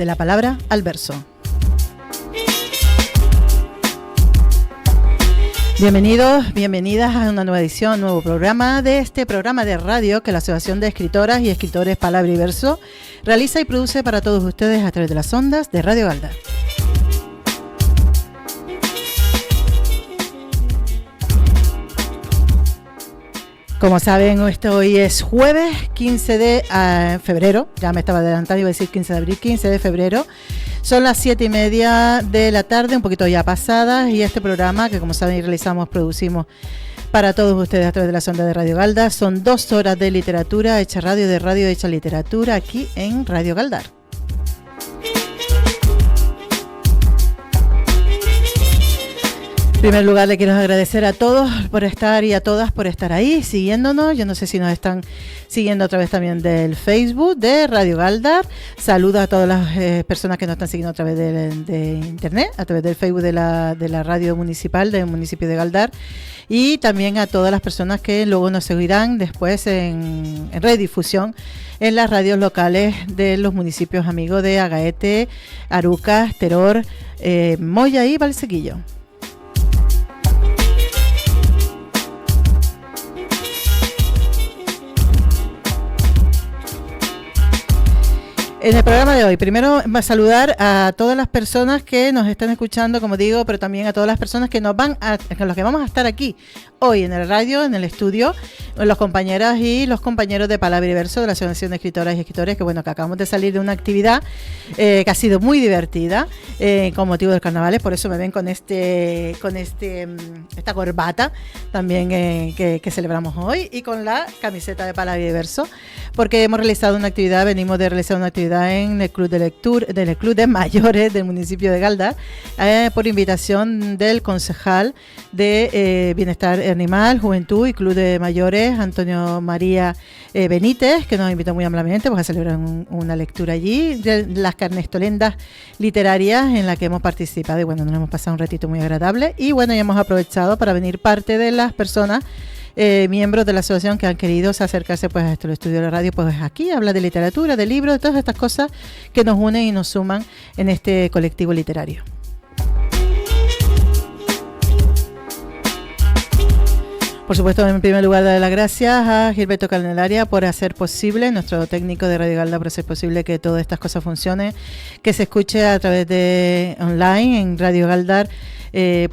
de la palabra al verso. Bienvenidos, bienvenidas a una nueva edición, nuevo programa de este programa de radio que la Asociación de Escritoras y Escritores Palabra y Verso realiza y produce para todos ustedes a través de las ondas de Radio Galdar. Como saben, hoy es jueves 15 de febrero, ya me estaba adelantando, iba a decir 15 de abril, 15 de febrero. Son las 7:30 de la tarde, un poquito ya pasadas, y este programa que, como saben, realizamos, producimos para todos ustedes a través de la sonda de Radio Galdar. Son 2 horas de literatura hecha radio, de radio hecha literatura, aquí en Radio Galdar. En primer lugar, le quiero agradecer a todos por estar y a todas por estar ahí siguiéndonos. Yo no sé si nos están siguiendo a través también del Facebook de Radio Galdar. Saludos a todas las personas que nos están siguiendo a través de internet, a través del Facebook de la radio municipal del municipio de Galdar, y también a todas las personas que luego nos seguirán después en redifusión en las radios locales de los municipios amigos de Agaete, Arucas, Teror, Moya y Valsequillo. En el programa de hoy, primero va a saludar a todas las personas que nos están escuchando, como digo, pero también a todas las personas que con los que vamos a estar aquí hoy en el radio, en el estudio, los compañeras y los compañeros de Palabra y Verso de la Asociación de Escritoras y Escritores, que bueno, que acabamos de salir de una actividad que ha sido muy divertida con motivo del carnaval, por eso me ven con esta corbata también que celebramos hoy, y con la camiseta de Palabra y Verso, porque hemos realizado una actividad, venimos de realizar una actividad en el Club de Lectura, del Club de Mayores del municipio de Galdar, por invitación del concejal de Bienestar Animal, Juventud y Club de Mayores, Antonio María Benítez, que nos invitó muy amablemente pues, a celebrar una lectura allí de las carnestolendas literarias en la que hemos participado, y bueno, nos hemos pasado un ratito muy agradable, y bueno, ya hemos aprovechado para venir parte de las personas miembros de la asociación que han querido acercarse pues a estos estudios de la radio, pues aquí habla de literatura, de libros, de todas estas cosas que nos unen y nos suman en este colectivo literario. Por supuesto, en primer lugar, dar las gracias a Gilberto Candelaria por hacer posible, nuestro técnico de Radio Galdar, por hacer posible que todas estas cosas funcionen, que se escuche a través de online en Radio Galdar. En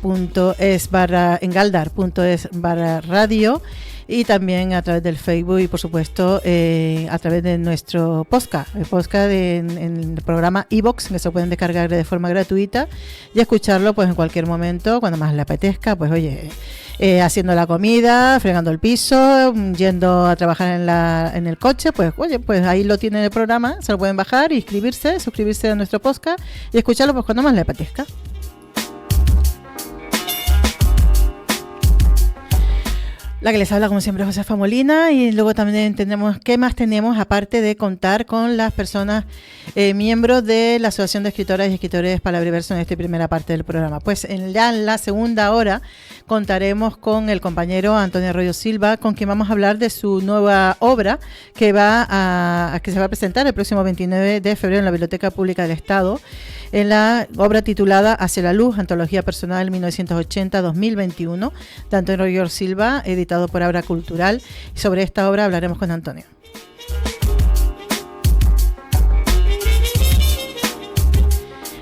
galdar.es/radio, y también a través del Facebook, y por supuesto a través de nuestro podcast, el podcast en el programa iVoox, que se pueden descargar de forma gratuita y escucharlo pues en cualquier momento, cuando más le apetezca, pues oye, haciendo la comida, fregando el piso, yendo a trabajar en el coche, pues oye, pues ahí lo tienen el programa, se lo pueden bajar y suscribirse a nuestro podcast y escucharlo pues cuando más le apetezca. La que les habla, como siempre, Josefa Molina, y luego también tenemos, ¿qué más tenemos? Aparte de contar con las personas miembros de la Asociación de Escritoras y Escritores Palabra y Verso en esta primera parte del programa. Pues en la segunda hora contaremos con el compañero Antonio Arroyo Silva, con quien vamos a hablar de su nueva obra que se va a presentar el próximo 29 de febrero en la Biblioteca Pública del Estado, en la obra titulada Hacia la Luz, Antología Personal 1980-2021, de Antonio Arroyo Silva, editado por Abra Cultural. Y sobre esta obra hablaremos con Antonio.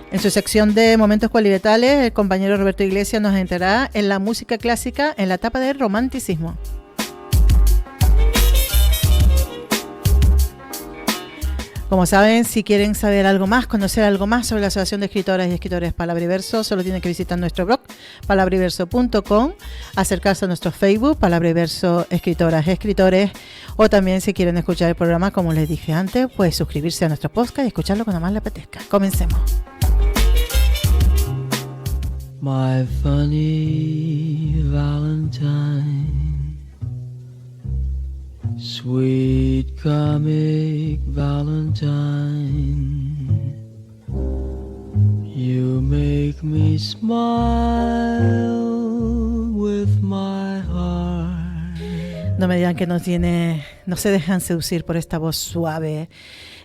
En su sección de Momentos Cualitales, el compañero Roberto Iglesias nos entrará en la música clásica en la etapa del romanticismo. Como saben, si quieren saber algo más, conocer algo más sobre la Asociación de Escritoras y Escritores Palabra y Verso, solo tienen que visitar nuestro blog, palabrayverso.com, acercarse a nuestro Facebook, Palabra y Verso Escritoras y Escritores, o también si quieren escuchar el programa, como les dije antes, pues suscribirse a nuestro podcast y escucharlo cuando más les apetezca. Comencemos. My funny Valentine, sweet comic Valentine, you make me smile with my heart. No me digan que no se dejan seducir por esta voz suave,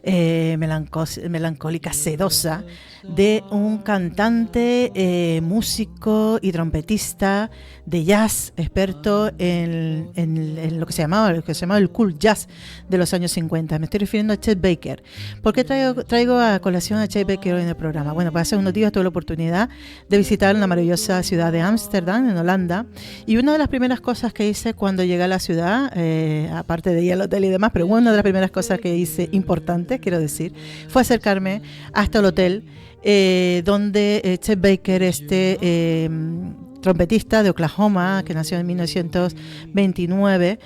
melancólica, sedosa, de un cantante, músico y trompetista de jazz, experto en lo que se llamaba el cool jazz de los años 50. Me estoy refiriendo a Chet Baker. ¿Por qué traigo a colación a Chet Baker hoy en el programa? Bueno, pues hace unos días tuve la oportunidad de visitar la maravillosa ciudad de Ámsterdam, en Holanda, y una de las primeras cosas que hice cuando llegué a la ciudad, aparte de ir al hotel y demás, pero una de las primeras cosas que hice, importantes, quiero decir, fue acercarme hasta el hotel donde Chet Baker, trompetista de Oklahoma, que nació en 1929,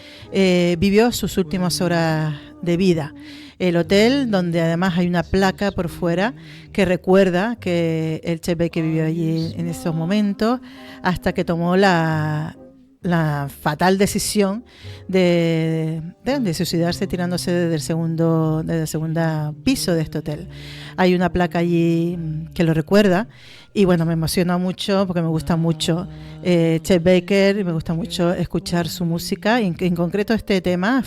vivió sus últimas horas de vida. El hotel, donde además hay una placa por fuera que recuerda que el Chet Baker vivió allí en esos momentos, hasta que tomó la fatal decisión de suicidarse tirándose desde el segundo piso de este hotel. Hay una placa allí que lo recuerda, y bueno, me emociona mucho porque me gusta mucho Chet Baker, y me gusta mucho escuchar su música, en concreto este tema,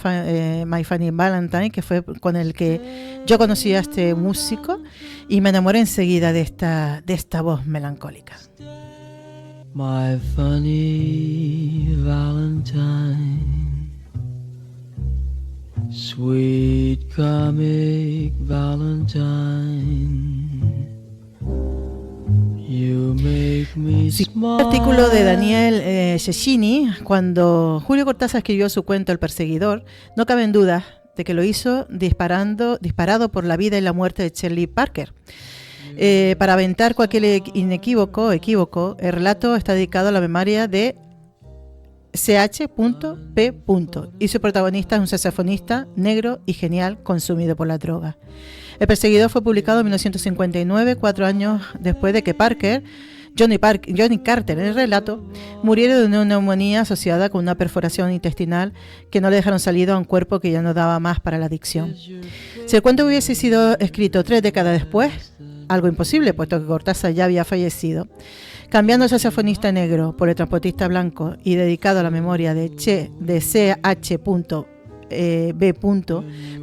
My Funny Valentine, que fue con el que yo conocí a este músico y me enamoré enseguida de esta voz melancólica. My funny Valentine, sweet comic Valentine, you make me smile. Un artículo de Daniel Cecchini, cuando Julio Cortázar escribió su cuento El perseguidor, no caben dudas de que lo hizo disparado por la vida y la muerte de Charlie Parker. Para aventar cualquier equívoco, el relato está dedicado a la memoria de CH.P. y su protagonista es un saxofonista negro y genial consumido por la droga. El perseguidor fue publicado en 1959, 4 años después de que Johnny Carter, en el relato, muriera de una neumonía asociada con una perforación intestinal que no le dejaron salida a un cuerpo que ya no daba más para la adicción. Si el cuento hubiese sido escrito 3 décadas después, algo imposible, puesto que Cortázar ya había fallecido, cambiando el saxofonista negro por el transportista blanco y dedicado a la memoria de CH.B.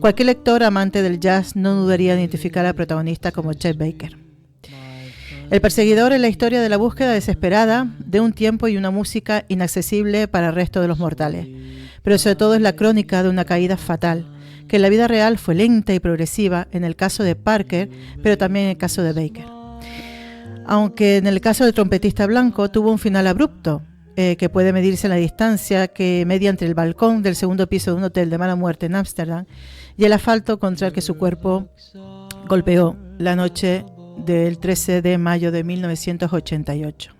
Cualquier lector amante del jazz no dudaría en identificar al protagonista como Chet Baker. El perseguidor es la historia de la búsqueda desesperada de un tiempo y una música inaccesible para el resto de los mortales, pero sobre todo es la crónica de una caída fatal, que en la vida real fue lenta y progresiva en el caso de Parker, pero también en el caso de Baker. Aunque en el caso del trompetista blanco tuvo un final abrupto, que puede medirse en la distancia que media entre el balcón del segundo piso de un hotel de mala muerte en Ámsterdam y el asfalto contra el que su cuerpo golpeó la noche del 13 de mayo de 1988.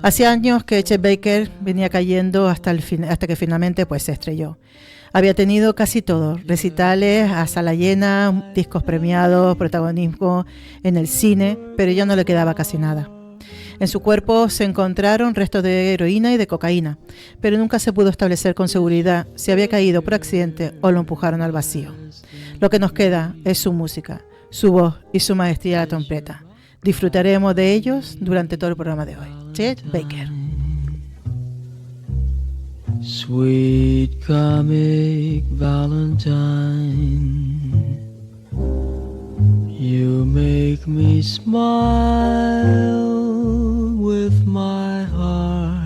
Hacía años que Chet Baker venía cayendo hasta que finalmente se estrelló. Había tenido casi todo: recitales a sala llena, discos premiados, protagonismo en el cine, pero ya no le quedaba casi nada. En su cuerpo se encontraron restos de heroína y de cocaína, pero nunca se pudo establecer con seguridad si había caído por accidente o lo empujaron al vacío. Lo que nos queda es su música, su voz y su maestría a la trompeta. Disfrutaremos de ellos durante todo el programa de hoy. Chet Baker. Sweet comic Valentine, you make me smile with my heart.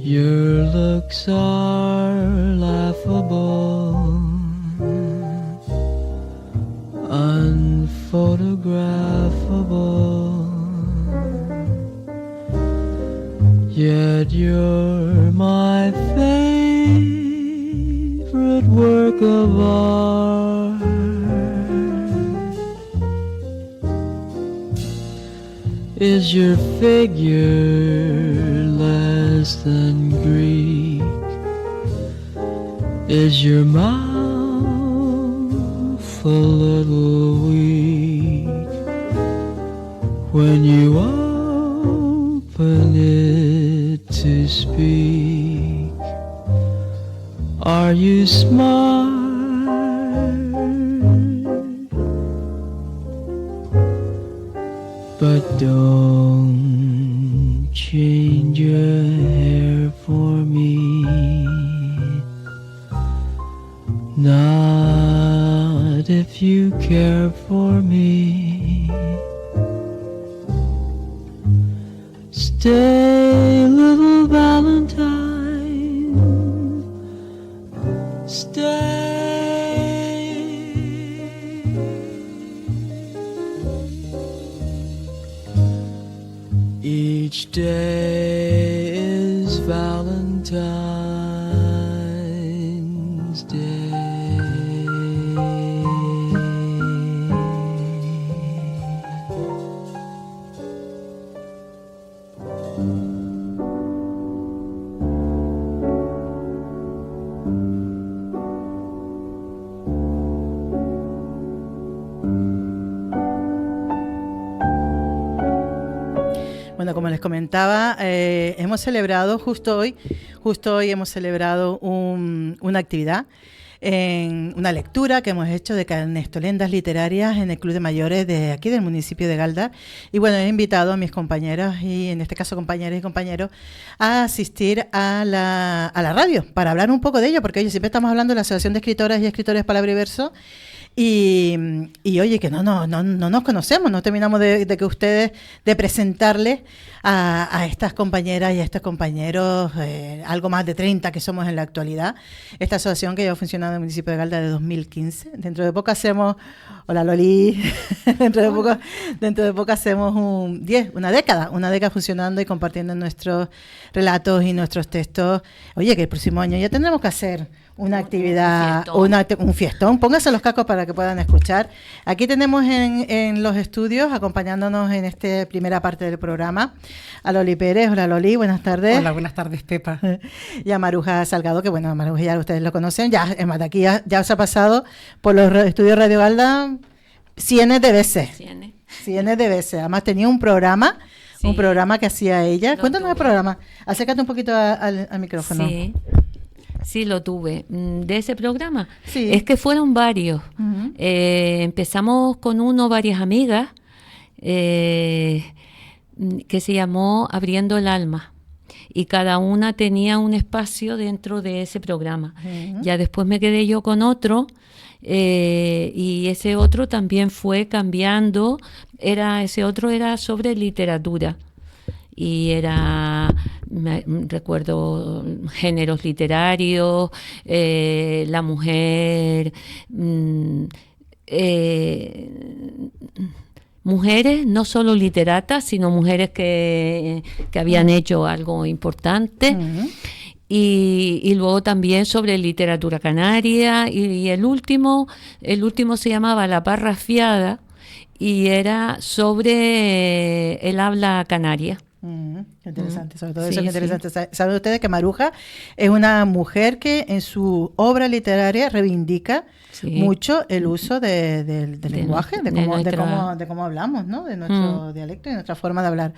Your looks are laughable, unphotographable, yet you're my favorite work of art. Is your figure less than Greek? Is your mouth a little weak when you open it to speak? Are you smart? But don't change your hair for me. not if you care for me. Stay, little Valentine, stay. Each day is Valentine's Day. Bueno, como les comentaba, hemos celebrado justo hoy hemos celebrado una actividad, una lectura que hemos hecho de carnestolendas literarias en el Club de Mayores de aquí del municipio de Galdar. Y bueno, he invitado a mis compañeras y en este caso compañeras y compañeros a asistir a la radio para hablar un poco de ello, porque oye, siempre estamos hablando de la Asociación de Escritoras y Escritores Palabra y Verso. Y oye, que no nos conocemos, no terminamos de que ustedes, de presentarles a estas compañeras y a estos compañeros, algo más de 30 que somos en la actualidad. Esta asociación que lleva funcionando en el municipio de Galda de 2015. Dentro de poco hacemos, hola Loli, dentro de poco hacemos una década funcionando y compartiendo nuestros relatos y nuestros textos. Oye, que el próximo año ya tendremos que hacer una actividad, un fiestón. Pónganse los cascos para que puedan escuchar. Aquí tenemos en los estudios, acompañándonos en esta primera parte del programa, a Loli Pérez. Hola Loli, buenas tardes. Hola, buenas tardes, Pepa. Y a Maruja Salgado, que bueno, Maruja ya ustedes lo conocen. Ya, es más, de aquí ya se ha pasado por los estudios Radio Galda cientos de veces. Cientos de veces. Además tenía un programa. Sí. Un programa que hacía ella. Cuéntanos el programa. Acércate un poquito al micrófono. Sí, lo tuve. De ese programa. Sí. Es que fueron varios. Uh-huh. Empezamos con varias amigas, que se llamó Abriendo el Alma. Y cada una tenía un espacio dentro de ese programa. Uh-huh. Ya después me quedé yo con otro. Y ese otro también fue cambiando. Ese otro era sobre literatura. Y recuerdo géneros literarios, la mujer, mujeres, no solo literatas, sino mujeres que habían hecho algo importante. Uh-huh. Y luego también sobre literatura canaria, y el último se llamaba La Parrafiada y era sobre el habla canaria. Qué interesante, sobre todo eso, qué interesante. Sí. ¿Saben ustedes que Maruja es una mujer que en su obra literaria reivindica mucho el uso del lenguaje, de cómo hablamos, ¿no? De nuestro dialecto y nuestra forma de hablar?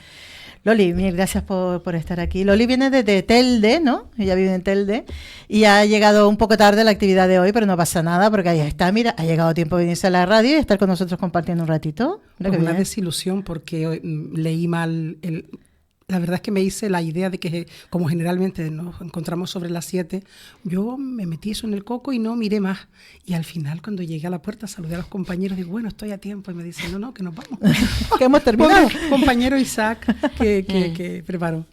Loli, mil gracias por estar aquí. Loli viene desde Telde, ¿no? Ella vive en Telde y ha llegado un poco tarde a la actividad de hoy, pero no pasa nada porque ahí está, mira, ha llegado tiempo de venirse a la radio y estar con nosotros compartiendo un ratito. Pues una desilusión porque leí mal la verdad es que me hice la idea de que, como generalmente nos encontramos sobre las 7, yo me metí eso en el coco y no miré más. Y al final, cuando llegué a la puerta, saludé a los compañeros, digo, bueno, estoy a tiempo. Y me dicen, no, que nos vamos. Que hemos terminado. Compañero Isaac, que preparó.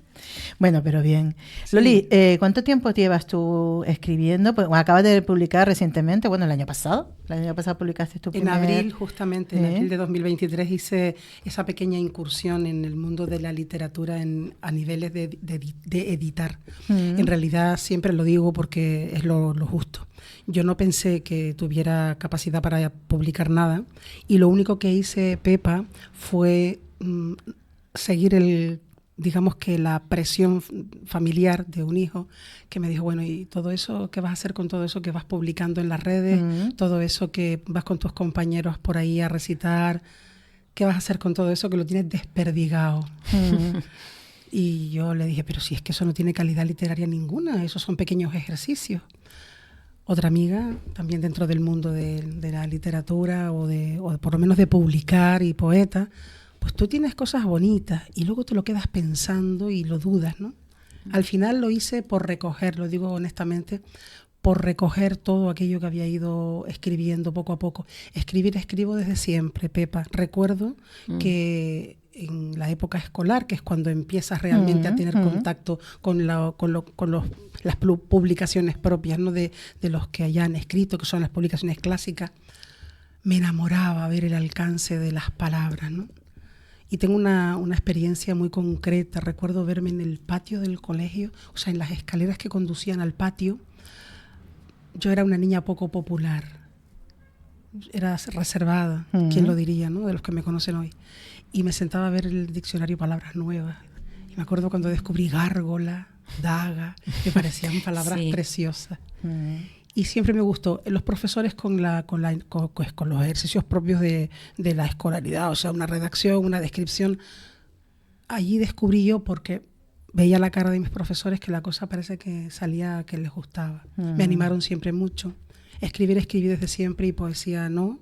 Bueno, pero bien. Sí. Loli, ¿cuánto tiempo llevas tú escribiendo? Pues acabas de publicar recientemente, bueno, el año pasado publicaste tu primer... En abril, justamente, en abril de 2023, hice esa pequeña incursión en el mundo de la literatura a niveles de editar. En realidad, siempre lo digo porque es lo justo. Yo no pensé que tuviera capacidad para publicar nada y lo único que hice, Pepa, fue seguir digamos que la presión familiar de un hijo que me dijo, bueno, ¿y todo eso? ¿Qué vas a hacer con todo eso que vas publicando en las redes? Todo eso que vas con tus compañeros por ahí a recitar, ¿qué vas a hacer con todo eso que lo tienes desperdigado? Y yo le dije, pero si es que eso no tiene calidad literaria ninguna, esos son pequeños ejercicios. Otra amiga, también dentro del mundo de la literatura o por lo menos de publicar y poeta, pues tú tienes cosas bonitas y luego te lo quedas pensando y lo dudas, ¿no? Al final lo hice por recoger, lo digo honestamente, por recoger todo aquello que había ido escribiendo poco a poco. Escribo desde siempre, Pepa. Recuerdo que en la época escolar, que es cuando empiezas realmente a tener contacto con las publicaciones propias, ¿no? de los que hayan escrito, que son las publicaciones clásicas, me enamoraba ver el alcance de las palabras, ¿no? Y tengo una experiencia muy concreta. Recuerdo verme en el patio del colegio, o sea, en las escaleras que conducían al patio. Yo era una niña poco popular, era reservada, ¿quién lo diría, ¿no? De los que me conocen hoy. Y me sentaba a ver el diccionario Palabras Nuevas. Y me acuerdo cuando descubrí gárgola, daga, me parecían palabras preciosas. Y siempre me gustó. Los profesores con los ejercicios propios de la escolaridad, o sea, una redacción, una descripción. Allí descubrí yo, porque veía la cara de mis profesores, que la cosa parece que salía, que les gustaba. Me animaron siempre mucho. Escribí desde siempre, y poesía no,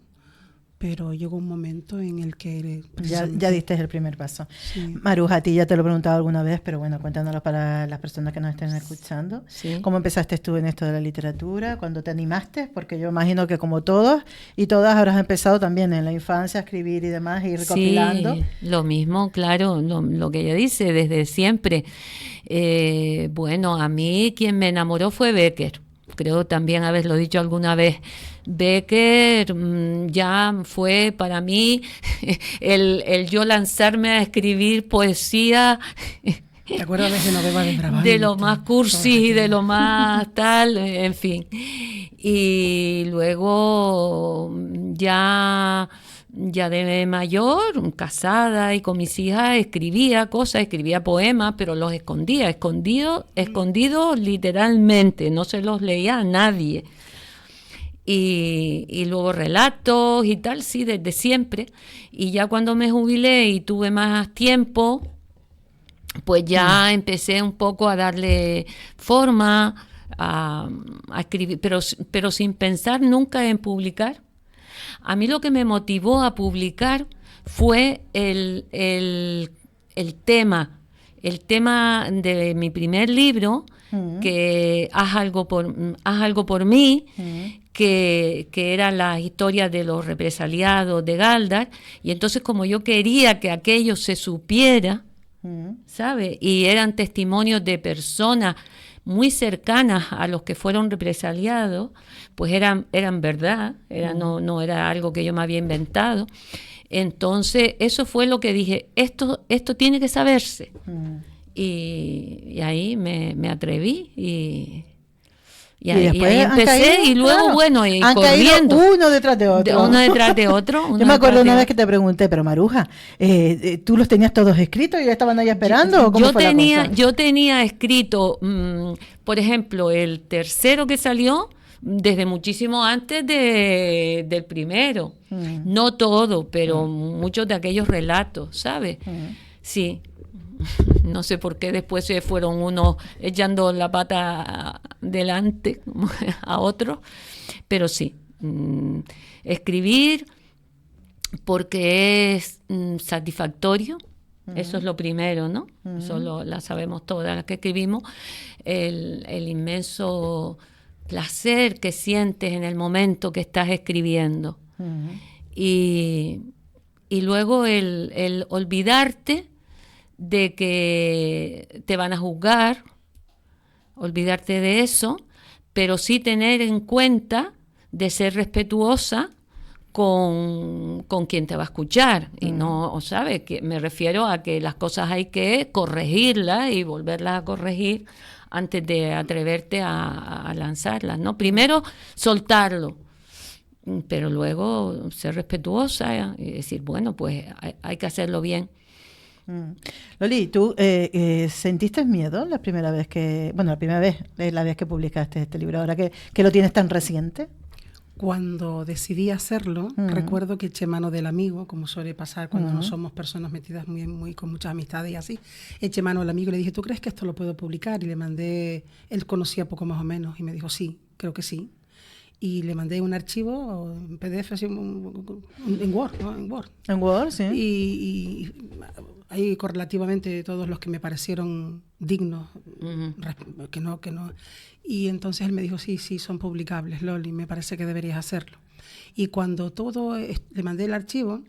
pero llegó un momento en el que... Ya diste el primer paso. Sí. Maruja, a ti ya te lo he preguntado alguna vez, pero bueno, cuéntanoslo para las personas que nos estén escuchando. Sí. ¿Cómo empezaste tú en esto de la literatura? ¿Cuándo te animaste? Porque yo imagino que como todos y todas habrás empezado también en la infancia a escribir y demás, y recopilando. Sí, lo mismo, claro, lo que ella dice, desde siempre. Bueno, a mí quien me enamoró fue Becker. Creo también haberlo dicho alguna vez. Becker ya fue para mí el yo lanzarme a escribir poesía. ¿Te acuerdas de Genoveva de Brabante? De lo más cursi, de lo más tal, en fin. Y luego ya de mayor, casada y con mis hijas, escribía cosas, escribía poemas, pero los escondía, escondidos literalmente, no se los leía a nadie. Y luego relatos y tal, sí, desde siempre. Y ya cuando me jubilé y tuve más tiempo, pues ya empecé un poco a darle forma, a escribir, pero sin pensar nunca en publicar. A mí lo que me motivó a publicar fue el tema de mi primer libro, que Haz algo por mí, que era la historia de los represaliados de Galdar, y entonces como yo quería que aquello se supiera, ¿sabe? Y eran testimonios de personas muy cercanas a los que fueron represaliados, pues eran verdad, no era algo que yo me había inventado. Entonces eso fue lo que dije, esto tiene que saberse. Y ahí me atreví y ahí empecé caído, y luego, claro, bueno, y han corriendo. Caído uno detrás de otro. Uno detrás de otro. Yo me acuerdo una vez que te pregunté, pero Maruja, ¿tú los tenías todos escritos y ya estaban ahí esperando? ¿O cómo fue la cosa? Yo tenía escrito, por ejemplo, el tercero que salió desde muchísimo antes del primero. No todo, pero muchos de aquellos relatos, ¿sabes? Sí. No sé por qué después se fueron unos echando la pata delante a otros, pero sí, escribir porque es satisfactorio, eso es lo primero, ¿no? Eso la sabemos todas las que escribimos, el inmenso placer que sientes en el momento que estás escribiendo. Y luego el olvidarte de que te van a juzgar, olvidarte de eso, pero sí tener en cuenta de ser respetuosa con quien te va a escuchar. Y no, ¿sabes? Que me refiero a que las cosas hay que corregirlas y volverlas a corregir antes de atreverte a lanzarlas, ¿no? Primero soltarlo, pero luego ser respetuosa y decir, bueno, pues hay que hacerlo bien. Loli, ¿tú sentiste miedo la primera vez la vez que publicaste este libro, ahora que lo tienes tan reciente? Cuando decidí hacerlo, recuerdo que eché mano del amigo, como suele pasar cuando no somos personas metidas muy con muchas amistades y así. Eché mano al amigo y le dije, ¿tú crees que esto lo puedo publicar? Y le mandé, él conocía poco más o menos, y me dijo, sí, creo que sí. y le mandé un archivo en PDF, así, en Word, ¿no? En Word. En Word, sí. Y ahí correlativamente todos los que me parecieron dignos, que no. Y entonces él me dijo, sí, son publicables, Loli, me parece que deberías hacerlo. Y cuando le mandé el archivo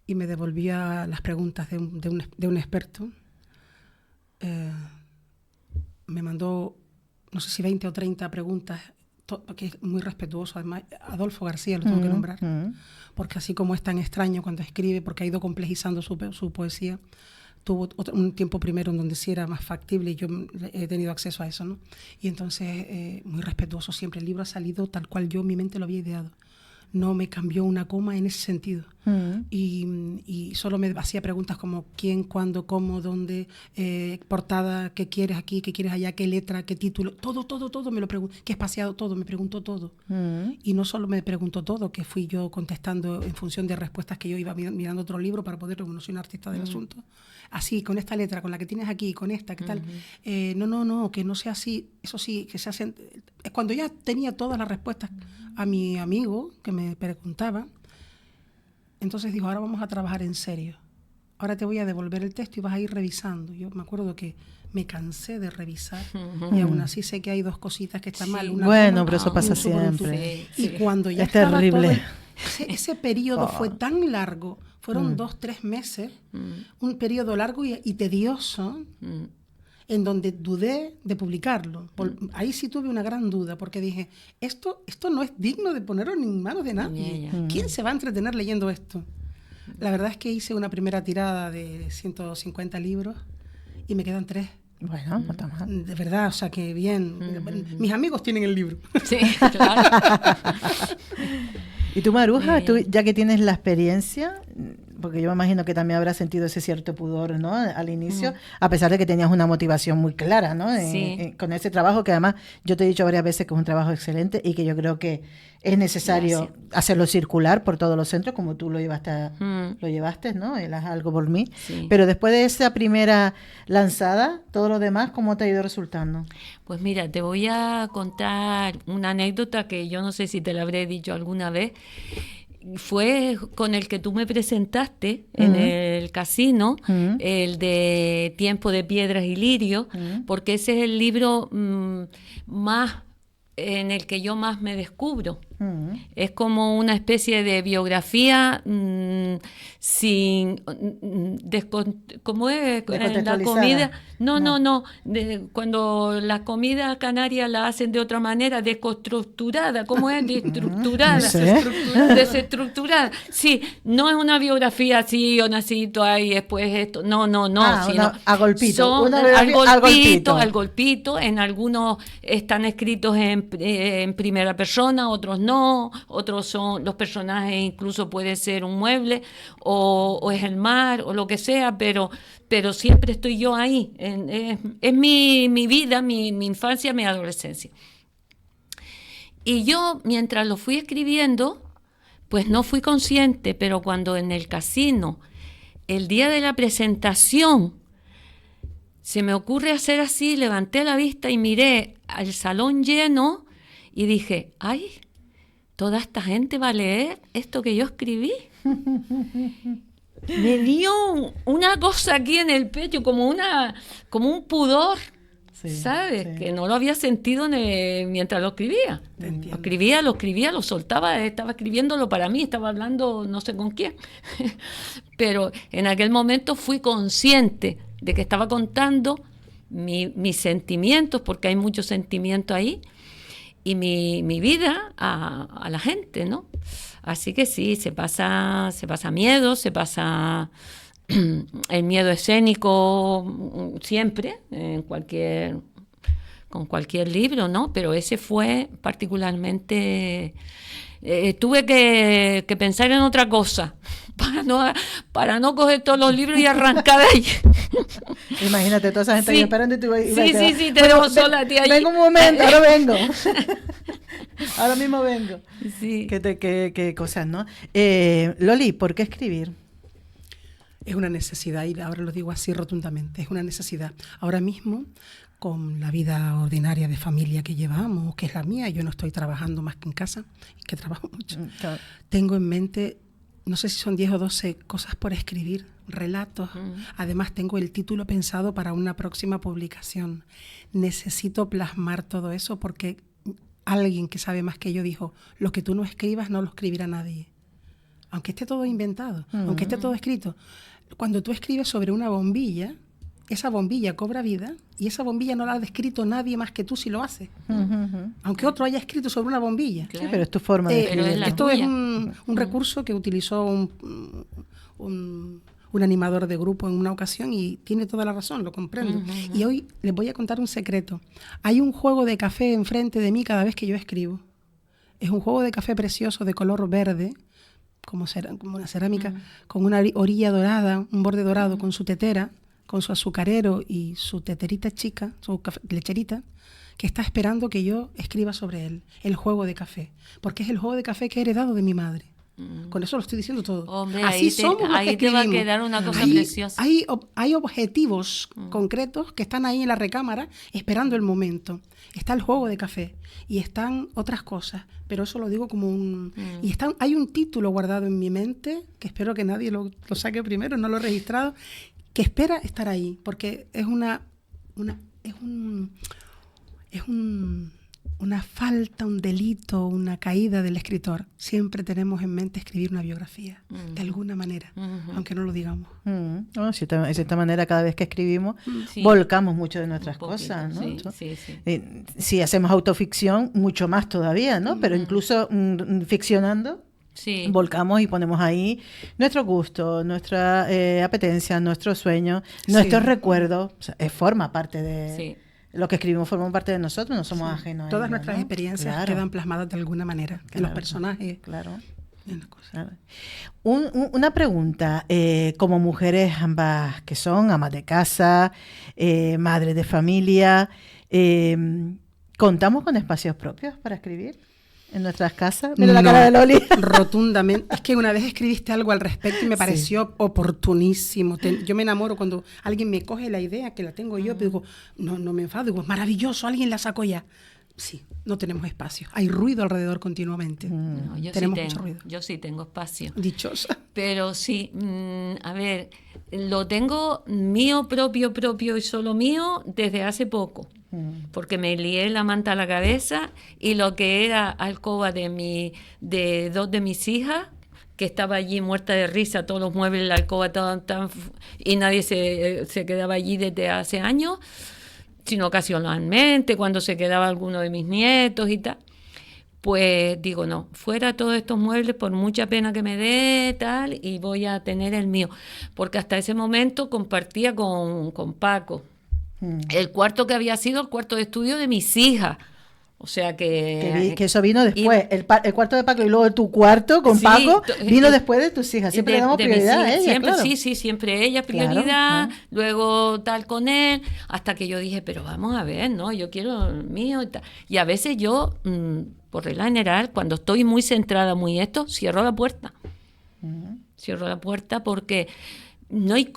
y me devolvía las preguntas de un experto, me mandó, no sé si 20 o 30 preguntas, que es muy respetuoso. Además, Adolfo García lo tengo que nombrar, porque así como es tan extraño cuando escribe, porque ha ido complejizando su poesía, tuvo un tiempo primero en donde sí era más factible y yo he tenido acceso a eso, ¿no? Y entonces, muy respetuoso siempre. El libro ha salido tal cual yo en mi mente lo había ideado. No me cambió una coma en ese sentido. Y solo me hacía preguntas como quién, cuándo, cómo, dónde, portada, qué quieres aquí, qué quieres allá, qué letra, qué título. Todo me lo preguntó. Qué espaciado, todo, me preguntó todo. Y no solo me preguntó todo, que fui yo contestando en función de respuestas que yo iba mirando otro libro para poder reconocer un artista del asunto. Así, con esta letra, con la que tienes aquí, con esta, ¿qué tal? No, que no sea así. Eso sí, que se hacen... Cuando ya tenía todas las respuestas a mi amigo que me preguntaba, entonces dijo, ahora vamos a trabajar en serio. Ahora te voy a devolver el texto y vas a ir revisando. Yo me acuerdo que me cansé de revisar y aún así sé que hay 2 cositas que están mal. Una bueno, pero eso pasa siempre. Y cuando ya es terrible. Ese periodo fue tan largo, fueron 2-3 meses, un periodo largo y tedioso, en donde dudé de publicarlo. Ahí sí tuve una gran duda, porque dije, esto no es digno de ponerlo en manos de nadie. ¿Quién se va a entretener leyendo esto? La verdad es que hice una primera tirada de 150 libros y me quedan 3. Bueno, no está mal. De verdad, o sea, que bien. Mis amigos tienen el libro. Sí, claro. ¿Y tú, Maruja, tú, ya que tienes la experiencia, porque yo me imagino que también habrás sentido ese cierto pudor, ¿no?, al inicio, a pesar de que tenías una motivación muy clara, ¿no?, con ese trabajo, que además yo te he dicho varias veces que es un trabajo excelente y que yo creo que es necesario hacerlo circular por todos los centros, como tú lo llevaste, ¿no?, el Haz algo por mí. Sí. Pero después de esa primera lanzada, todo lo demás, ¿cómo te ha ido resultando? Pues mira, te voy a contar una anécdota que yo no sé si te la habré dicho alguna vez. Fue con el que tú me presentaste en el casino, el de Tiempo de Piedras y Lirio, porque ese es el libro más en el que yo más me descubro. Es como una especie de biografía sin... ¿Cómo es? La comida... No. Cuando la comida canaria la hacen de otra manera, deconstructurada. ¿Cómo es? Destructurada. Desestructurada. Sí, no es una biografía así, yo nací ahí, después esto. No. Sino a golpito. Al golpito. En algunos están escritos en primera persona, otros no. Otros son los personajes, incluso puede ser un mueble o es el mar o lo que sea, pero siempre estoy yo ahí. Es mi vida, mi infancia, mi adolescencia. Y yo, mientras lo fui escribiendo, pues no fui consciente, pero cuando en el casino, el día de la presentación, se me ocurre hacer así, levanté la vista y miré al salón lleno y dije, ¡ay! ¿Toda esta gente va a leer esto que yo escribí? Me dio una cosa aquí en el pecho, como un pudor, ¿sabes? Sí. Que no lo había sentido mientras lo escribía. Lo escribía, lo soltaba, estaba escribiéndolo para mí, estaba hablando no sé con quién. Pero en aquel momento fui consciente de que estaba contando mis sentimientos, porque hay muchos sentimientos ahí, y mi vida a la gente, ¿no? Así que sí, se pasa miedo, se pasa el miedo escénico siempre, con cualquier libro, ¿no? Pero ese fue particularmente... tuve que pensar en otra cosa para no coger todos los libros y arrancar de ahí. Imagínate, toda esa gente ahí esperando y tú Sí, te dejo sola, tía. Vengo un momento, ahora vengo. Ahora mismo vengo. Sí. Qué cosas, ¿no? Loli, ¿por qué escribir? Es una necesidad, y ahora lo digo así rotundamente, es una necesidad. Ahora mismo, con la vida ordinaria de familia que llevamos, que es la mía. Yo no estoy trabajando más que en casa, que trabajo mucho. Claro. Tengo en mente, no sé si son 10 o 12 cosas por escribir, relatos. Además, tengo el título pensado para una próxima publicación. Necesito plasmar todo eso porque alguien que sabe más que yo dijo, lo que tú no escribas no lo escribirá nadie. Aunque esté todo inventado, aunque esté todo escrito. Cuando tú escribes sobre una bombilla, esa bombilla cobra vida y esa bombilla no la ha descrito nadie más que tú si lo hace. Aunque otro haya escrito sobre una bombilla. Sí, pero es tu forma de escribir. Esto es un recurso que utilizó un animador de grupo en una ocasión y tiene toda la razón, lo comprendo. Y hoy les voy a contar un secreto. Hay un juego de café enfrente de mí cada vez que yo escribo. Es un juego de café precioso de color verde, como una cerámica, con una orilla dorada, un borde dorado, con su tetera, con su azucarero y su teterita chica, su lecherita, que está esperando que yo escriba sobre él, el juego de café. Porque es el juego de café que he heredado de mi madre. Con eso lo estoy diciendo todo. Hombre, Así ahí te va a quedar una cosa preciosa. Hay objetivos concretos que están ahí en la recámara esperando el momento. Está el juego de café y están otras cosas, pero eso lo digo como hay un título guardado en mi mente, que espero que nadie lo saque primero, no lo he registrado, que espera estar ahí, porque es una falta, un delito, una caída del escritor. Siempre tenemos en mente escribir una biografía, de alguna manera, aunque no lo digamos. No, de esta manera, cada vez que escribimos, volcamos mucho de nuestras cosas, ¿no? Sí. Si hacemos autoficción, mucho más todavía, ¿no? Pero incluso ficcionando, volcamos y ponemos ahí nuestro gusto, nuestra apetencia, nuestros sueños, nuestros recuerdos. O sea, forma parte de... Sí. Lo que escribimos forma parte de nosotros, no somos ajenos a todas ello, nuestras experiencias quedan plasmadas de alguna manera en los personajes. Claro. En las cosas. Claro. Una pregunta, como mujeres ambas que son amas de casa, madres de familia, ¿contamos con espacios propios para escribir en nuestras casas? Mira la cara de Loli. Rotundamente. Es que una vez escribiste algo al respecto y me pareció oportunísimo. Yo me enamoro cuando alguien me coge la idea, que la tengo yo, pero digo, no me enfado, digo, es maravilloso, alguien la sacó ya. Sí, no tenemos espacio. Hay ruido alrededor continuamente. No, tenemos mucho ruido. Yo sí tengo espacio. Dichosa. Pero sí, a ver, lo tengo mío, propio y solo mío desde hace poco. Porque me lié la manta a la cabeza y lo que era alcoba de dos de mis hijas, que estaba allí muerta de risa, todos los muebles, la alcoba y nadie se quedaba allí desde hace años, sino ocasionalmente, cuando se quedaba alguno de mis nietos y tal. Pues digo, no, fuera todos estos muebles, por mucha pena que me dé, tal, y voy a tener el mío. Porque hasta ese momento compartía con Paco el cuarto que había sido el cuarto de estudio de mis hijas. O sea que eso vino después. El cuarto de Paco y luego tu cuarto con Paco vino después de tus hijas. Siempre le damos prioridad a ella, siempre, claro. Sí, siempre ella prioridad, luego tal con él, hasta que yo dije, pero vamos a ver, ¿no? Yo quiero el mío y tal. Y a veces yo, por regla general, cuando estoy muy centrada, muy esto, cierro la puerta. Cierro la puerta porque... No hay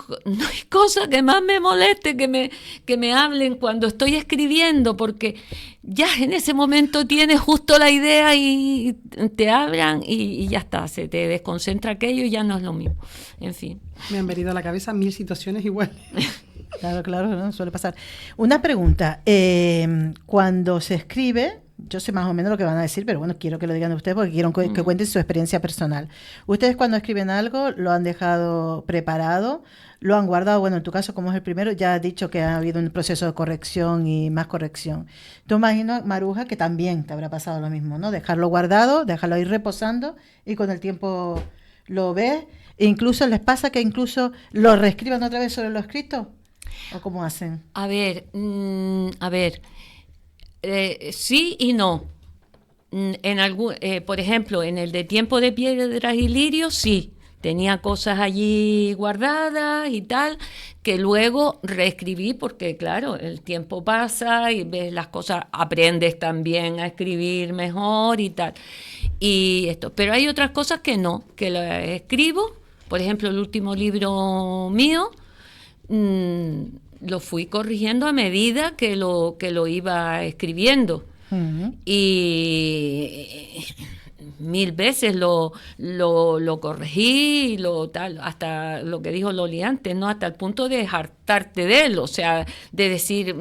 cosa que más me moleste que me hablen cuando estoy escribiendo, porque ya en ese momento tienes justo la idea y te hablan y ya está, se te desconcentra aquello y ya no es lo mismo. En fin. Me han venido a la cabeza 1000 situaciones iguales. Claro, ¿no? Suele pasar. Una pregunta, cuando se escribe... Yo sé más o menos lo que van a decir, pero bueno, quiero que lo digan ustedes porque quiero que cuenten su experiencia personal. Ustedes cuando escriben algo, lo han dejado preparado, lo han guardado. Bueno, en tu caso, como es el primero, ya has dicho que ha habido un proceso de corrección y más corrección. Tú imagino, Maruja, que también te habrá pasado lo mismo, ¿no? Dejarlo guardado, dejarlo ir reposando y con el tiempo lo ves. E incluso les pasa que incluso lo reescriban otra vez sobre lo escrito. ¿O cómo hacen? A ver. Sí y no. Por ejemplo, en el de Tiempo de Piedras y Lirios, sí, tenía cosas allí guardadas y tal, que luego reescribí porque, claro, el tiempo pasa y ves las cosas, aprendes también a escribir mejor y tal. Y esto, pero hay otras cosas que no, que las escribo. Por ejemplo, el último libro mío, lo fui corrigiendo a medida que lo iba escribiendo. Y 1000 veces lo corregí, hasta lo que dijo Loli antes, ¿no? Hasta el punto de hartarte de él, o sea, de decir,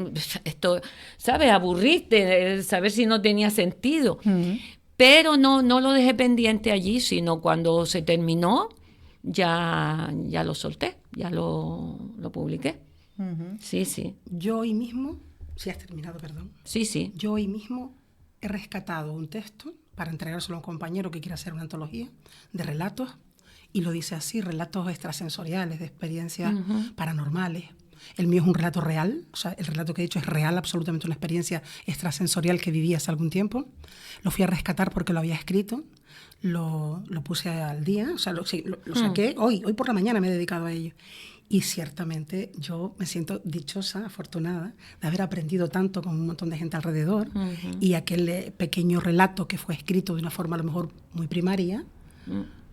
esto, ¿sabes? Aburriste, saber si no tenía sentido. Pero no lo dejé pendiente allí, sino cuando se terminó, ya lo solté, ya lo publiqué. Sí. Yo hoy mismo, si has terminado, perdón. Sí. Yo hoy mismo he rescatado un texto para entregárselo a un compañero que quiere hacer una antología de relatos, y lo dice así: relatos extrasensoriales, de experiencias paranormales. El mío es un relato real, o sea, el relato que he dicho es real, absolutamente una experiencia extrasensorial que viví hace algún tiempo. Lo fui a rescatar porque lo había escrito, lo puse al día, o sea, lo saqué hoy por la mañana, me he dedicado a ello. Y ciertamente yo me siento dichosa, afortunada, de haber aprendido tanto con un montón de gente alrededor, y aquel pequeño relato que fue escrito de una forma a lo mejor muy primaria,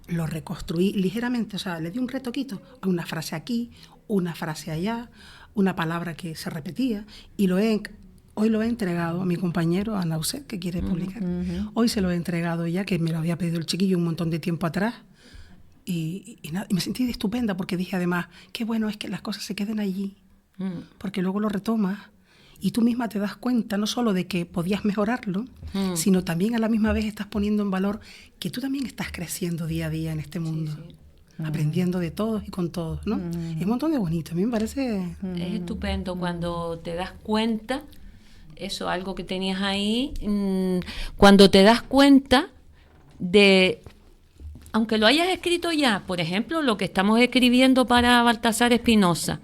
lo reconstruí ligeramente, o sea, le di un retoquito, una frase aquí, una frase allá, una palabra que se repetía, y hoy lo he entregado a mi compañero, a Nauset, que quiere publicar. Hoy se lo he entregado ya, que me lo había pedido el chiquillo un montón de tiempo atrás. Y me sentí estupenda, porque dije además, qué bueno es que las cosas se queden allí, porque luego lo retomas y tú misma te das cuenta no solo de que podías mejorarlo, sino también a la misma vez estás poniendo en valor que tú también estás creciendo día a día en este mundo, aprendiendo de todos y con todos, ¿no? Es un montón de bonito, a mí me parece... Es estupendo cuando te das cuenta, eso, algo que tenías ahí, cuando te das cuenta de... Aunque lo hayas escrito ya, por ejemplo, lo que estamos escribiendo para Baltasar Espinosa.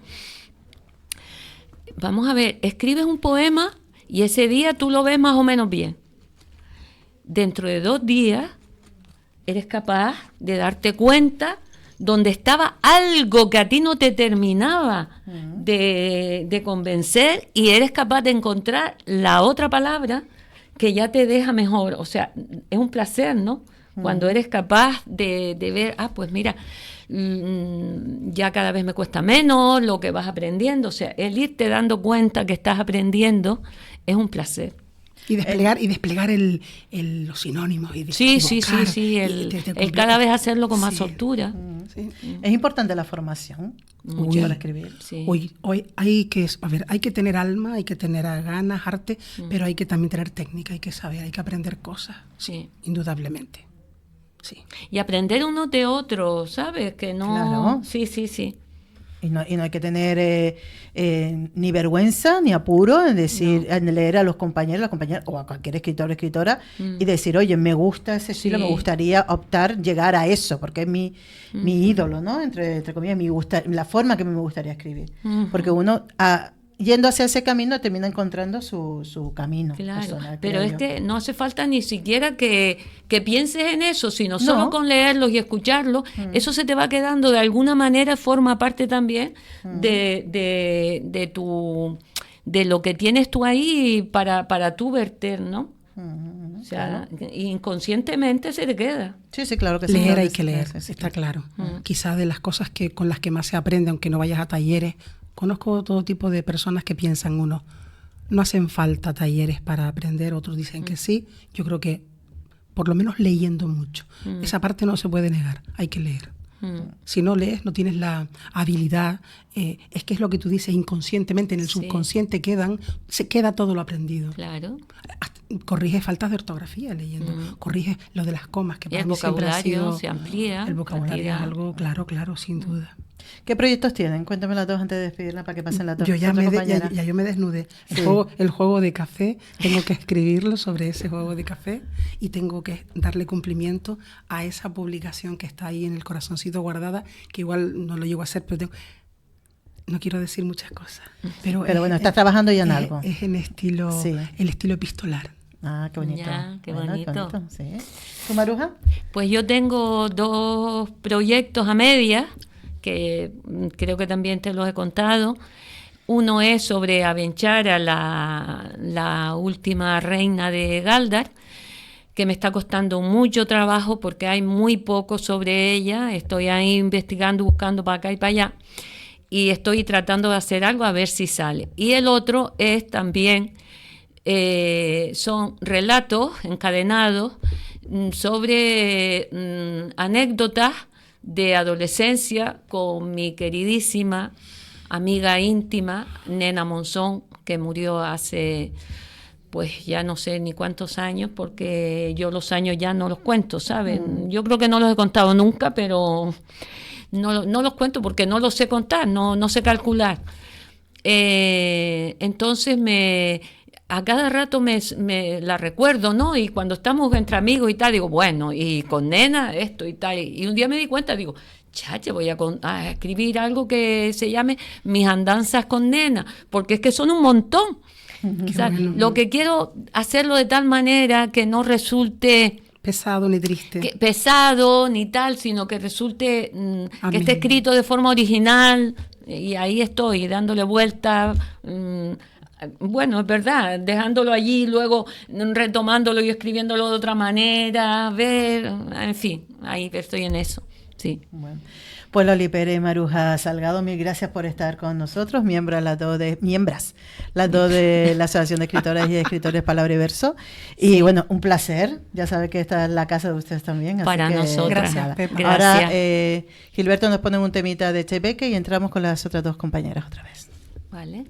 Vamos a ver, escribes un poema y ese día tú lo ves más o menos bien. Dentro de 2 días eres capaz de darte cuenta donde estaba algo que a ti no te terminaba de convencer, y eres capaz de encontrar la otra palabra que ya te deja mejor. O sea, es un placer, ¿no? Cuando eres capaz de ver, pues mira, ya cada vez me cuesta menos lo que vas aprendiendo. O sea, el irte dando cuenta que estás aprendiendo es un placer. Y desplegar los sinónimos. Y sí, el cada vez hacerlo con más soltura. Sí. Es importante la formación para escribir. Sí. Hoy hay que tener alma, hay que tener ganas, arte, pero hay que también tener técnica, hay que saber, hay que aprender cosas, indudablemente. Sí. Y aprender uno de otro, ¿sabes? Que no... Claro. Sí. Y no hay que tener ni vergüenza ni apuro en decir, en leer a los compañeros, las compañeras, o a cualquier escritor o escritora, y decir, oye, me gusta ese estilo, me gustaría llegar a eso, porque es mi ídolo, ¿no? Entre comillas, la forma que me gustaría escribir. Porque uno, yendo hacia ese camino, termina encontrando su camino personal. Pero es que no hace falta ni siquiera que pienses en eso, sino solo con leerlos y escucharlos, eso se te va quedando de alguna manera, forma parte también de lo que tienes tú ahí para tú verter, ¿no? O sea, inconscientemente se te queda. Sí, claro que sí. Leer hay que leer, está claro. Quizás de las cosas con las que más se aprende, aunque no vayas a talleres. Conozco todo tipo de personas que piensan, unos no hacen falta talleres para aprender, otros dicen que sí. Yo creo que por lo menos leyendo mucho. Esa parte no se puede negar, hay que leer. Si no lees, no tienes la habilidad, es que es lo que tú dices, inconscientemente, en el subconsciente se queda todo lo aprendido. Claro. Corrige faltas de ortografía leyendo, corrige lo de las comas, que para el mí siempre ha sido... vocabulario se amplía. El vocabulario es algo, claro, sin duda. ¿Qué proyectos tienen? Cuéntame las dos antes de despedirla para que pasen las dos. Yo yo me desnudé. El juego de café, tengo que escribirlo sobre ese juego de café y tengo que darle cumplimiento a esa publicación que está ahí en el corazoncito guardada, que igual no lo llego a hacer, pero no quiero decir muchas cosas. Pero bueno, estás trabajando ya en algo. Es en el estilo epistolar. Ah, qué bonito. Ya, qué bonito. Sí. ¿Tu, Maruja? Pues yo tengo 2 proyectos a medias, que creo que también te los he contado. Uno es sobre Abenchara, la última reina de Galdar, que me está costando mucho trabajo porque hay muy poco sobre ella. Estoy ahí investigando, buscando para acá y para allá. y estoy tratando de hacer algo a ver si sale. Y el otro es también, son relatos encadenados sobre anécdotas de adolescencia con mi queridísima amiga íntima, Nena Monzón, que murió hace, pues ya no sé ni cuántos años, porque yo los años ya no los cuento, ¿saben? Yo creo que no los he contado nunca, pero no los cuento porque no los sé contar, no sé calcular. Entonces a cada rato me la recuerdo, ¿no? Y cuando estamos entre amigos y tal, digo, bueno, y con Nena esto y tal. Y un día me di cuenta, digo, chache, voy a escribir algo que se llame Mis andanzas con Nena, porque es que son un montón. O sea, bueno. lo que quiero hacerlo de tal manera que no resulte pesado ni triste. Pesado ni tal, sino que resulte que esté escrito de forma original, y ahí estoy dándole vuelta. Bueno, es verdad, dejándolo allí, luego retomándolo y escribiéndolo de otra manera, ver, en fin, ahí estoy en eso, sí. Bueno. Pues Loli Pérez, Maruja Salgado, mil gracias por estar con nosotros, miembras las dos de la Asociación de Escritoras y Escritores Palabra y Verso. Y Sí. bueno, un placer, ya sabe que esta es la casa de ustedes también. Así Para que, nosotras. Gracias, Pepa. Ahora, Gracias. Gilberto nos pone un temita de Chebeque y entramos con las otras dos compañeras otra vez. Vale.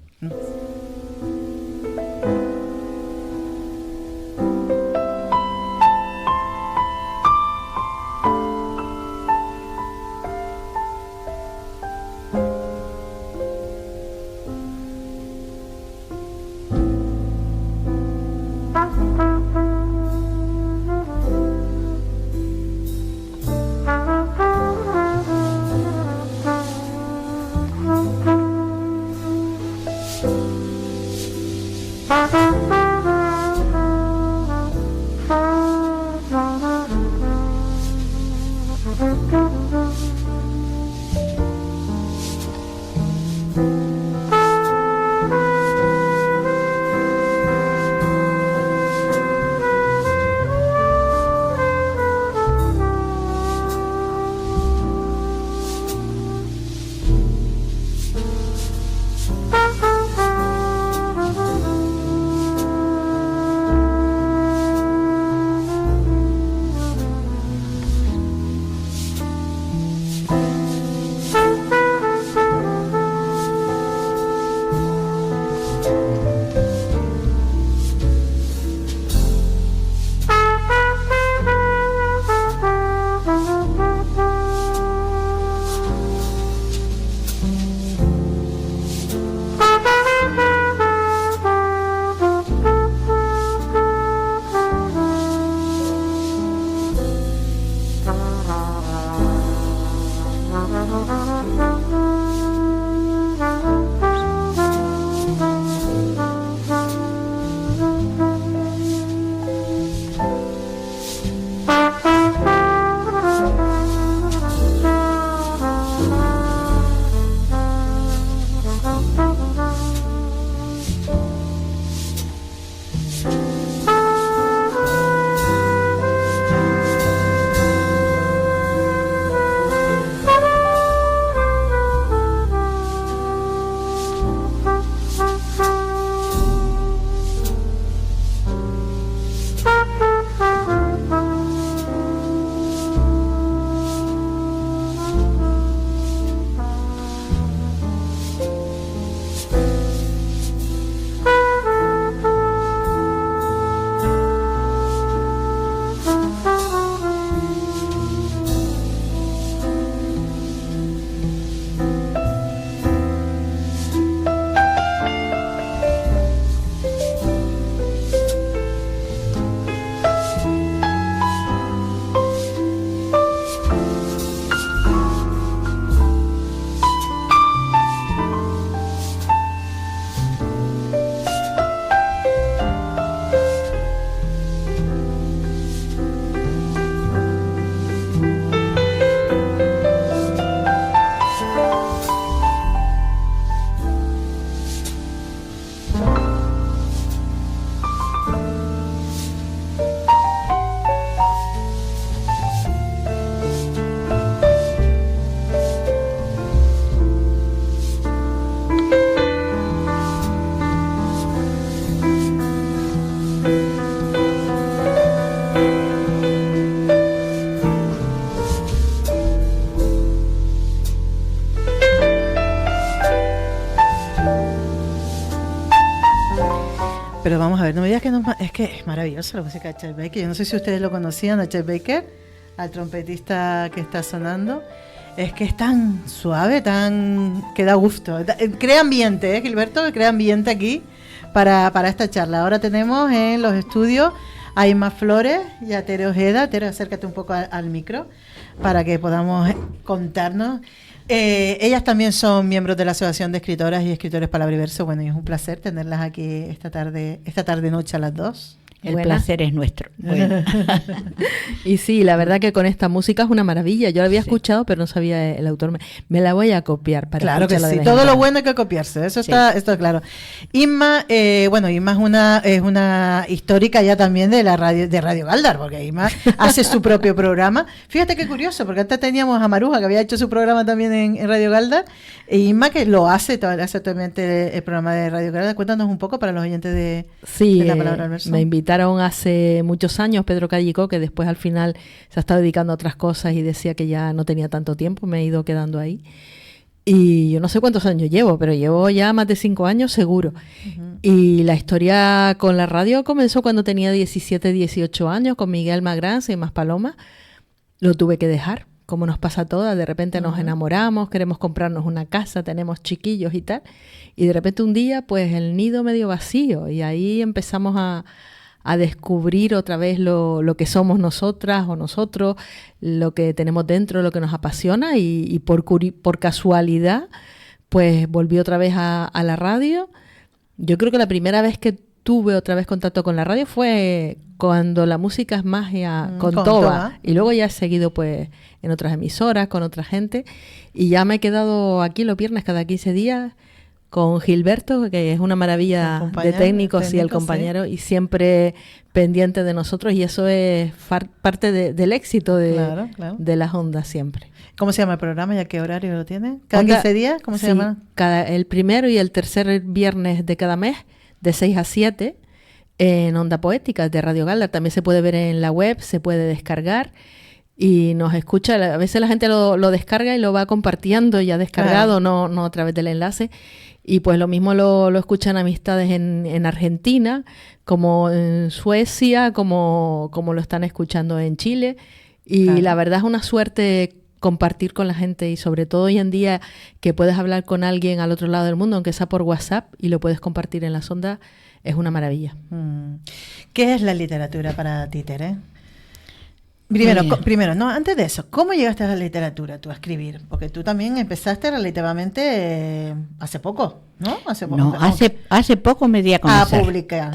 que es maravillosa la música de Chet Baker. Yo no sé si ustedes lo conocían, a Chet Baker, al trompetista que está sonando. Es que es tan suave, que da gusto. Crea ambiente, Gilberto, crea ambiente aquí para esta charla. Ahora tenemos en los estudios a Inma Flores y a Tere Ojeda. Tere, acércate un poco al micro para que podamos contarnos. Ellas también son miembros de la Asociación de Escritoras y Escritores Palabriverso. Bueno, y es un placer tenerlas aquí esta tarde-noche a las 2. El placer es nuestro. Bueno. Y sí, la verdad que con esta música es una maravilla. Yo la había escuchado, pero no sabía el autor. Me la voy a copiar para claro que sí. Todo lo bueno hay que copiarse. Eso está claro. Inma, Inma es una histórica ya también de Radio Galdar, porque Inma hace su propio programa. Fíjate qué curioso, porque antes teníamos a Maruja, que había hecho su programa también en Radio Galdar, e Inma que lo hace actualmente el programa de Radio Galdar. Cuéntanos un poco para los oyentes de La Palabra al Verso. Me invitaron hace muchos años Pedro Callicó, que después al final se ha estado dedicando a otras cosas y decía que ya no tenía tanto tiempo, me he ido quedando ahí. Y yo no sé cuántos años llevo, pero llevo ya más de 5 años seguro. Uh-huh. Y la historia con la radio comenzó cuando tenía 17, 18 años, con Miguel Magrans y Más Paloma. Lo tuve que dejar, como nos pasa a todas. De repente nos enamoramos, queremos comprarnos una casa, tenemos chiquillos y tal. Y de repente un día, pues el nido medio vacío. Y ahí empezamos a descubrir otra vez lo que somos nosotras o nosotros, lo que tenemos dentro, lo que nos apasiona, y por casualidad pues volví otra vez a la radio. Yo creo que la primera vez que tuve otra vez contacto con la radio fue cuando La Música es Magia con Toba, y luego ya he seguido pues en otras emisoras, con otra gente, y ya me he quedado aquí los viernes cada 15 días con Gilberto, que es una maravilla de técnicos y el compañero, y siempre pendiente de nosotros, y eso es parte del éxito de las ondas siempre. ¿Cómo se llama el programa y a qué horario lo tiene? ¿Cada 15 días? ¿Cómo se llama? El primero y el tercer viernes de cada mes, de 6 a 7, en Onda Poética de Radio Galdar. También se puede ver en la web, se puede descargar. Y nos escucha, a veces la gente lo descarga y lo va compartiendo ya descargado, no a través del enlace. Y pues lo mismo lo escuchan amistades en Argentina, como en Suecia, como lo están escuchando en Chile. Y la verdad es una suerte compartir con la gente, y sobre todo hoy en día que puedes hablar con alguien al otro lado del mundo, aunque sea por WhatsApp, y lo puedes compartir en las ondas, es una maravilla. ¿Qué es la literatura para ti, Tere? Primero, antes de eso, ¿cómo llegaste a la literatura, tú a escribir? Porque tú también empezaste relativamente hace poco, ¿no? Hace poco me di a conocer. A publicar.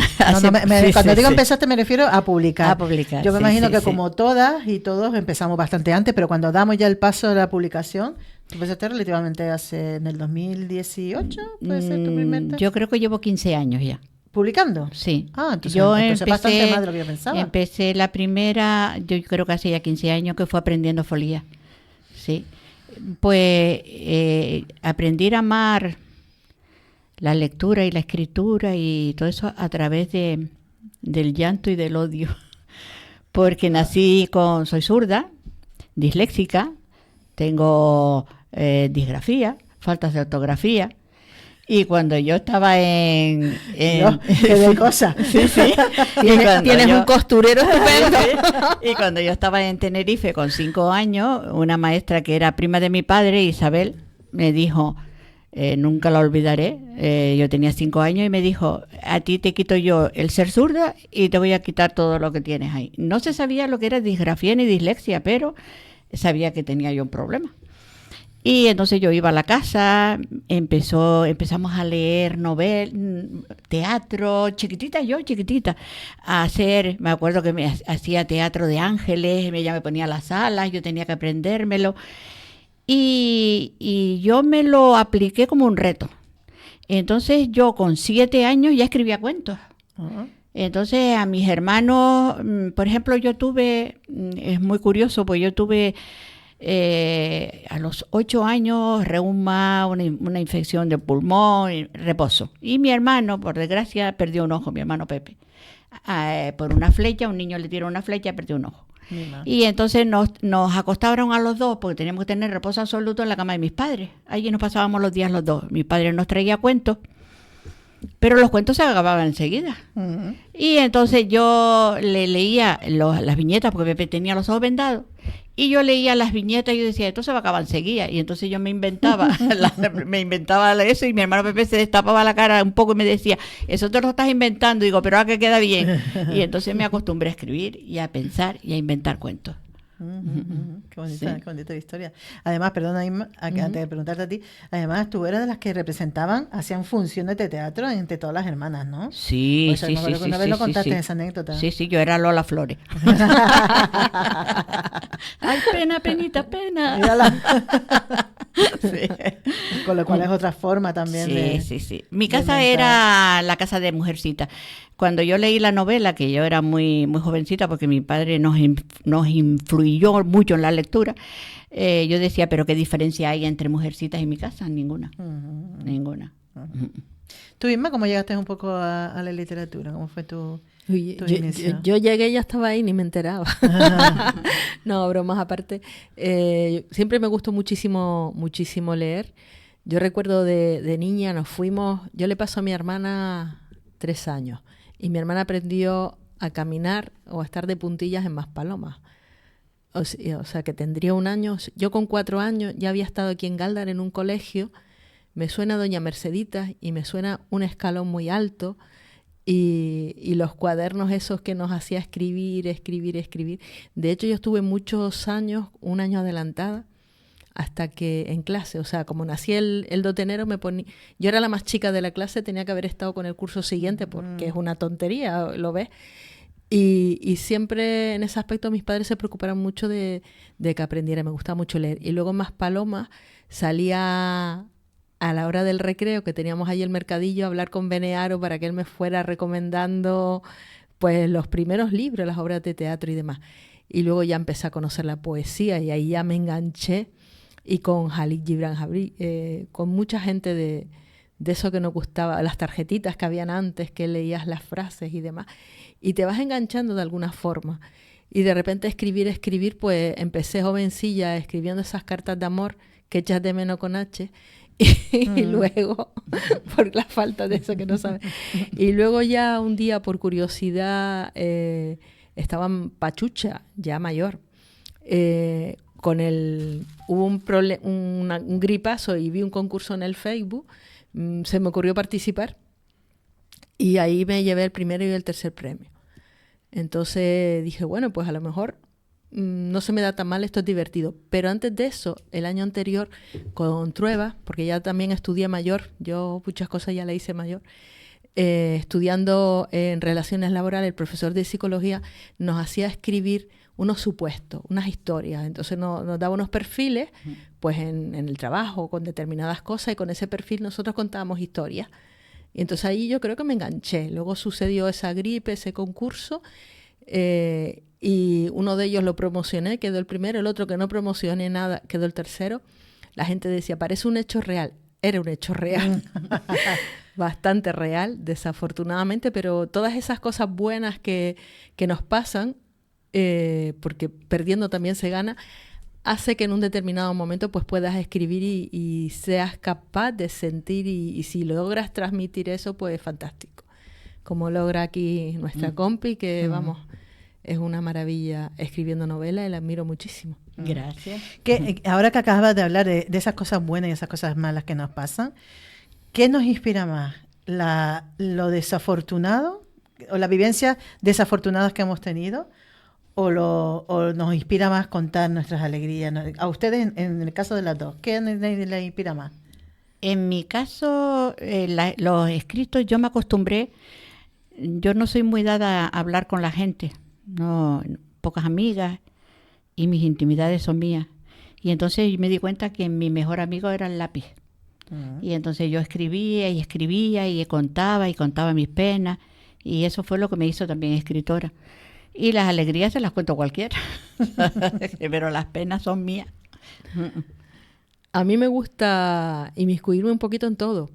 Cuando digo empezaste me refiero a publicar. A publicar. Yo me imagino que como todas y todos empezamos bastante antes, pero cuando damos ya el paso de la publicación, tú empezaste relativamente en el 2018, ¿puede ser tu primer? Yo creo que llevo 15 años ya. ¿Publicando? Sí. Entonces bastante más de lo que yo pensaba. Empecé la primera, yo creo que hace ya 15 años, que fue aprendiendo folía. Sí. Pues aprendí a amar la lectura y la escritura y todo eso a través del llanto y del odio. Porque soy zurda, disléxica, tengo disgrafía, faltas de ortografía. Y cuando yo estaba qué de cosa. Sí. Tienes un costurero estupendo. Sí. Y cuando yo estaba en Tenerife con 5 años, una maestra que era prima de mi padre, Isabel, me dijo, nunca la olvidaré, yo tenía 5 años, y me dijo, a ti te quito yo el ser zurda y te voy a quitar todo lo que tienes ahí. No se sabía lo que era disgrafía ni dislexia, pero sabía que tenía yo un problema. Y entonces yo iba a la casa, empezamos a leer teatro, chiquitita, a hacer, me acuerdo que me hacía teatro de ángeles, ella me ponía las alas, yo tenía que aprendérmelo, y yo me lo apliqué como un reto. Entonces yo con 7 años ya escribía cuentos. Uh-huh. Entonces a mis hermanos, por ejemplo, es muy curioso, pues yo tuve... a los 8 años, reuma, una infección de pulmón, y reposo. Y mi hermano, por desgracia, perdió un ojo, mi hermano Pepe. Por una flecha, un niño le tiró una flecha y perdió un ojo. Y entonces nos acostaron a los dos, porque teníamos que tener reposo absoluto en la cama de mis padres. Allí nos pasábamos los días los dos. Mi padre nos traía cuentos pero los cuentos se acababan enseguida. Y entonces yo le leía las viñetas, porque Pepe tenía los ojos vendados, y yo leía las viñetas y yo decía, esto se va a acabar enseguida. Y entonces yo me inventaba eso, y mi hermano Pepe se destapaba la cara un poco y me decía, eso te lo estás inventando. Y digo, pero que queda bien. Y entonces me acostumbré a escribir y a pensar y a inventar cuentos. Qué bonita historia. Además, perdona, Inma, antes de preguntarte a ti, además tú eras de las que representaban, hacían funciones de teatro entre todas las hermanas, ¿no? Sí, Pues, me acuerdo que una vez lo contaste esa anécdota. Sí, yo era Lola Flores. Ay, pena, penita, pena. Sí. Con lo cual es otra forma también Sí. Mi casa era la casa de Mujercita. Cuando yo leí la novela, que yo era muy, muy jovencita, porque mi padre nos influyó mucho en la lectura, yo decía, pero ¿qué diferencia hay entre Mujercitas y mi casa? Ninguna. Ninguna. ¿Tú, Inma, cómo llegaste un poco a la literatura? ¿Cómo fue tu inicio? Yo llegué y ya estaba ahí, ni me enteraba. No, bromas aparte. Siempre me gustó muchísimo leer. Yo recuerdo de niña, nos fuimos, yo le paso a mi hermana 3 años, y mi hermana aprendió a caminar o a estar de puntillas en Maspalomas. O sea, que tendría 1 año. Yo con 4 años ya había estado aquí en Gáldar en un colegio. Me suena Doña Merceditas y me suena un escalón muy alto y los cuadernos esos que nos hacía escribir. De hecho, yo estuve muchos años, 1 año adelantada, hasta que en clase, o sea, como nací el 2 de enero, yo era la más chica de la clase, tenía que haber estado con el curso siguiente, porque es una tontería, ¿lo ves? Y siempre en ese aspecto mis padres se preocuparon mucho de que aprendiera, me gustaba mucho leer. Y luego en Maspalomas salía a la hora del recreo, que teníamos ahí el mercadillo, a hablar con Benearo para que él me fuera recomendando pues los primeros libros, las obras de teatro y demás. Y luego ya empecé a conocer la poesía y ahí ya me enganché, y con Jalil Gibran Jabri, con mucha gente de eso que nos gustaba, las tarjetitas que habían antes, que leías las frases y demás, y te vas enganchando de alguna forma. Y de repente escribir, pues empecé jovencilla escribiendo esas cartas de amor que echas de menos con H, y luego, por la falta de eso que no sabes, y luego ya un día por curiosidad estaba en Pachucha, ya mayor, hubo un gripazo y vi un concurso en el Facebook, se me ocurrió participar y ahí me llevé el primero y el tercer premio. Entonces dije, bueno, pues a lo mejor no se me da tan mal, esto es divertido. Pero antes de eso, el año anterior, con Trueba, porque ya también estudié mayor, yo muchas cosas ya la hice mayor, estudiando en relaciones laborales, el profesor de psicología nos hacía escribir unos supuestos, unas historias. Entonces nos daba unos perfiles pues en el trabajo con determinadas cosas, y con ese perfil nosotros contábamos historias. Y entonces ahí yo creo que me enganché. Luego sucedió esa gripe, ese concurso, y uno de ellos lo promocioné, quedó el primero, el otro que no promocioné nada, quedó el tercero. La gente decía, parece un hecho real. Era un hecho real, bastante real, desafortunadamente, pero todas esas cosas buenas que nos pasan, porque perdiendo también se gana, hace que en un determinado momento pues puedas escribir y seas capaz de sentir, y si logras transmitir eso, pues fantástico. Como logra aquí nuestra compi, que vamos, es una maravilla escribiendo novelas, y la admiro muchísimo. Gracias. Ahora que acabas de hablar de esas cosas buenas y esas cosas malas que nos pasan, ¿qué nos inspira más? ¿Lo desafortunado o la vivencia desafortunadas que hemos tenido? ¿O nos inspira más contar nuestras alegrías? A ustedes, en el caso de las dos, ¿qué les inspira más? En mi caso, los escritos, yo me acostumbré, yo no soy muy dada a hablar con la gente, no, pocas amigas, y mis intimidades son mías. Y entonces me di cuenta que mi mejor amigo era el lápiz. Y entonces yo escribía y contaba mis penas, y eso fue lo que me hizo también escritora. Y las alegrías se las cuento cualquiera, pero las penas son mías. A mí me gusta inmiscuirme un poquito en todo.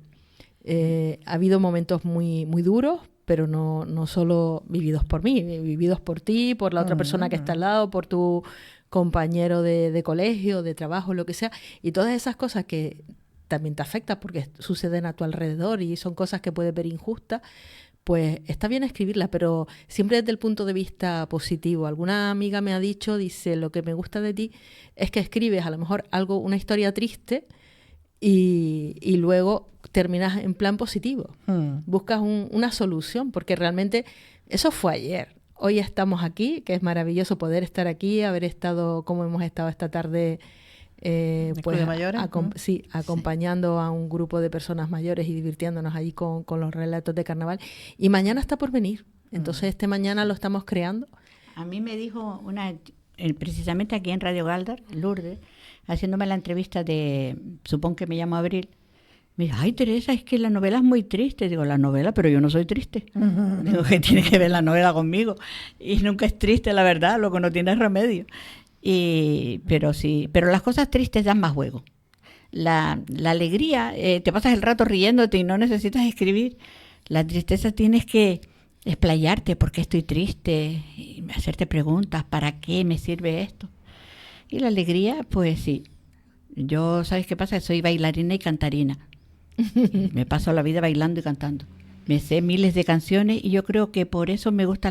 Ha habido momentos muy, muy duros, pero no solo vividos por mí, vividos por ti, por la otra persona que está al lado, por tu compañero de colegio, de trabajo, lo que sea. Y todas esas cosas que también te afecta porque suceden a tu alrededor y son cosas que puedes ver injustas, pues está bien escribirla, pero siempre desde el punto de vista positivo. Alguna amiga me ha dicho, dice, lo que me gusta de ti es que escribes a lo mejor una historia triste y luego terminas en plan positivo. Buscas una solución, porque realmente eso fue ayer. Hoy estamos aquí, que es maravilloso poder estar aquí, haber estado como hemos estado esta tarde, pues mayores, acompañando a un grupo de personas mayores y divirtiéndonos allí con los relatos de carnaval. Y mañana está por venir. Entonces este mañana lo estamos creando. A mí me dijo precisamente aquí en Radio Galdar, Lourdes, haciéndome la entrevista supongo que me llamo Abril, me dijo, ay Teresa, es que la novela es muy triste. Digo, la novela, pero yo no soy triste. Digo, que tiene que ver la novela conmigo. Y nunca es triste, la verdad, lo que no tiene es remedio. Pero las cosas tristes dan más juego. La alegría, te pasas el rato riéndote y no necesitas escribir. La tristeza tienes que explayarte, ¿por qué estoy triste? Y hacerte preguntas, ¿para qué me sirve esto? Y la alegría, pues sí. Yo, ¿sabes qué pasa? Soy bailarina y cantarina. Me paso la vida bailando y cantando. Me sé miles de canciones y yo creo que por eso me gusta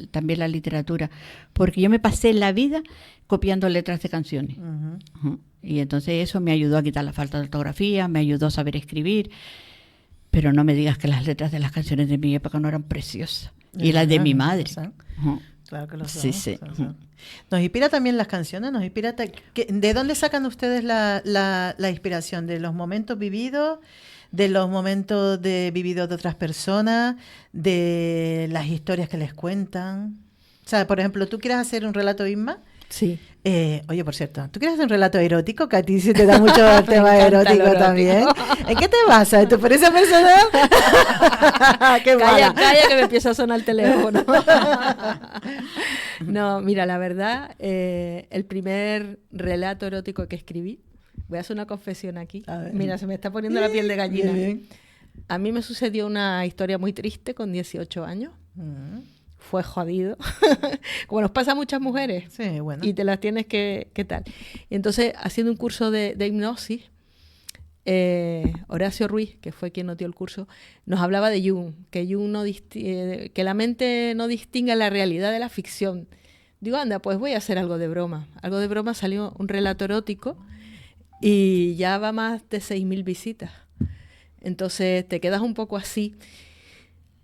también la literatura, porque yo me pasé la vida copiando letras de canciones. Y entonces eso me ayudó a quitar la falta de ortografía, me ayudó a saber escribir, pero no me digas que las letras de las canciones de mi época no eran preciosas. Y las de mi madre. Claro que lo son. Sí. Nos inspira también las canciones, nos inspira... ¿De dónde sacan ustedes la inspiración? ¿De los momentos vividos? ¿De los momentos vividos de otras personas? ¿De las historias que les cuentan? O sea, por ejemplo, ¿tú quieres hacer un relato, Isma? Sí. Oye, por cierto, ¿tú quieres hacer un relato erótico? Que a ti se te da mucho el tema erótico también. ¿En qué te basas? ¿En tu experiencia personal? ¡Qué mala! Calla, que me empieza a sonar el teléfono. No, mira, la verdad, el primer relato erótico que escribí, voy a hacer una confesión aquí. Mira, se me está poniendo la piel de gallina. Bien. A mí me sucedió una historia muy triste con 18 años. Fue jodido, como nos pasa a muchas mujeres, sí, bueno. Y te las tienes que tal. Y entonces, haciendo un curso de hipnosis, Horacio Ruiz, que fue quien nos dio el curso, nos hablaba de Jung, que Jung que la mente no distingue la realidad de la ficción. Digo, anda, pues voy a hacer algo de broma. Algo de broma, salió un relato erótico y ya va más de 6.000 visitas. Entonces te quedas un poco así.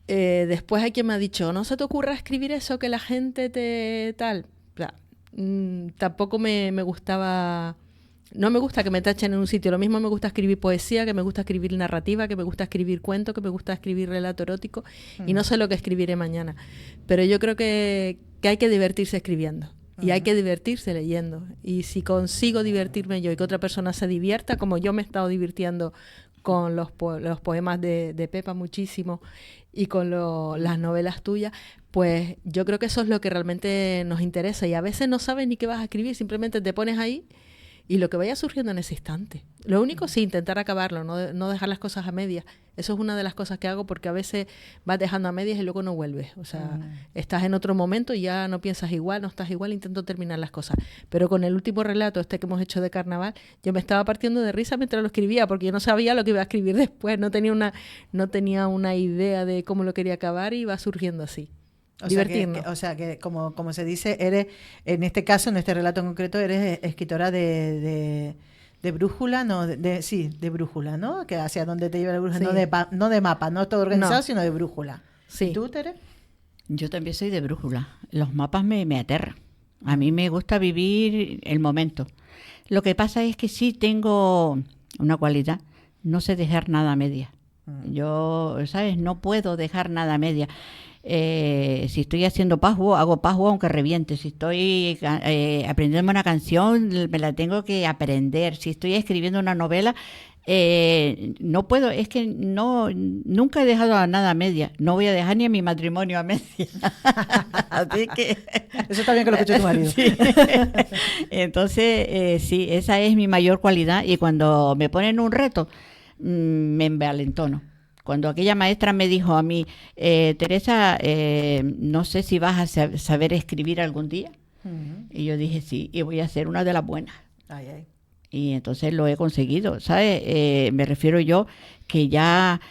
Después hay quien me ha dicho, no se te ocurra escribir eso, que la gente te tal. O sea, tampoco me gustaba, no me gusta que me tachen en un sitio. Lo mismo me gusta escribir poesía, que me gusta escribir narrativa, que me gusta escribir cuento, que me gusta escribir relato erótico, y no sé lo que escribiré mañana. Pero yo creo que hay que divertirse escribiendo. Y hay que divertirse leyendo. Y si consigo divertirme yo y que otra persona se divierta, como yo me he estado divirtiendo con los poemas de Pepa muchísimo y con las novelas tuyas, pues yo creo que eso es lo que realmente nos interesa. Y a veces no sabes ni qué vas a escribir, simplemente te pones ahí y lo que vaya surgiendo en ese instante. Lo único sí, intentar acabarlo, no dejar las cosas a medias. Eso es una de las cosas que hago, porque a veces vas dejando a medias y luego no vuelves. O sea, estás en otro momento y ya no piensas igual, no estás igual, intento terminar las cosas. Pero con el último relato, que hemos hecho de carnaval, yo me estaba partiendo de risa mientras lo escribía, porque yo no sabía lo que iba a escribir después, no tenía una idea de cómo lo quería acabar y iba surgiendo así. Divertirnos. O sea que como se dice, eres, en este caso, en este relato en concreto, eres escritora de brújula, no, de brújula, ¿no? Que hacia dónde te lleva la brújula, Sí. no de mapa, no todo organizado, sino de brújula. Sí. ¿Y tú, Tere? Yo también soy de brújula. Los mapas me aterran. A mí me gusta vivir el momento. Lo que pasa es que sí tengo una cualidad, no sé dejar nada a media. Yo, ¿sabes? No puedo dejar nada a media. Si estoy haciendo password, hago password aunque reviente. Si estoy aprendiendo una canción, me la tengo que aprender. Si estoy escribiendo una novela, no puedo, es que nunca he dejado nada a media. No voy a dejar ni a mi matrimonio a media. Así que Eso está bien que lo escuche tu marido. Sí. Entonces, sí, esa es mi mayor cualidad. Y cuando me ponen un reto, me envalentono. Cuando aquella maestra me dijo a mí, Teresa, no sé si vas a saber escribir algún día. Y yo dije sí, y voy a ser una de las buenas. Ay. Y entonces lo he conseguido, ¿sabes? Me refiero yo que ya,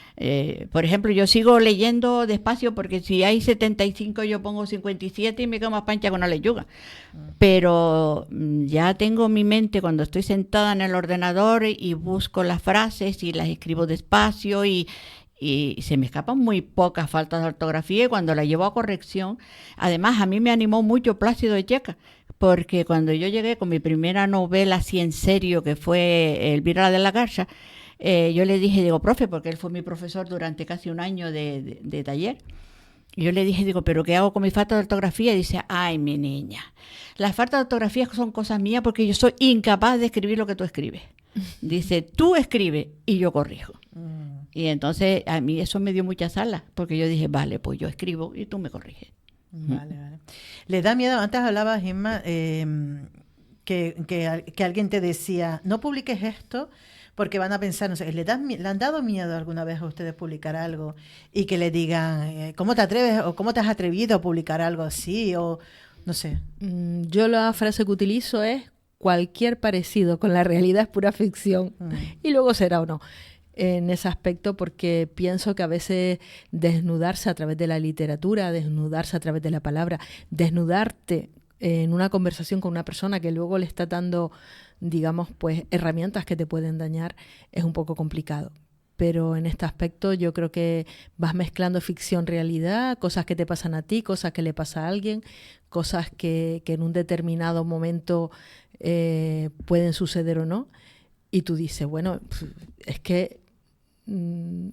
por ejemplo, yo sigo leyendo despacio porque si hay 75 yo pongo 57 y me quedo más pancha con una lechuga. Pero ya tengo mi mente cuando estoy sentada en el ordenador y busco las frases y las escribo despacio y se me escapan muy pocas faltas de ortografía y cuando la llevo a corrección, además a mí me animó mucho Plácido Echeca, porque cuando yo llegué con mi primera novela así en serio, que fue Elvira de la Garza, yo le dije, digo, profe, porque él fue mi profesor durante casi un año de taller, y yo le dije, digo, ¿pero qué hago con mi falta de ortografía? Y dice, ay, mi niña, las faltas de ortografía son cosas mías porque yo soy incapaz de escribir lo que tú escribes. Dice, tú escribes y yo corrijo. Y entonces a mí eso me dio muchas alas, porque yo dije, vale, pues yo escribo y tú me corriges. Vale. ¿Le da miedo? Antes hablabas, Inma, que alguien te decía, no publiques esto porque van a pensar, no sé, ¿le han dado miedo alguna vez a ustedes publicar algo y que le digan, ¿cómo te atreves o cómo te has atrevido a publicar algo así? O no sé. Yo la frase que utilizo es, cualquier parecido con la realidad es pura ficción. Y luego será o no. En ese aspecto, porque pienso que a veces desnudarse a través de la literatura, desnudarse a través de la palabra, desnudarte en una conversación con una persona que luego le está dando, digamos, pues herramientas que te pueden dañar, es un poco complicado. Pero en este aspecto yo creo que vas mezclando ficción-realidad, cosas que te pasan a ti, cosas que le pasa a alguien, cosas que en un determinado momento pueden suceder o no. Y tú dices, bueno, es que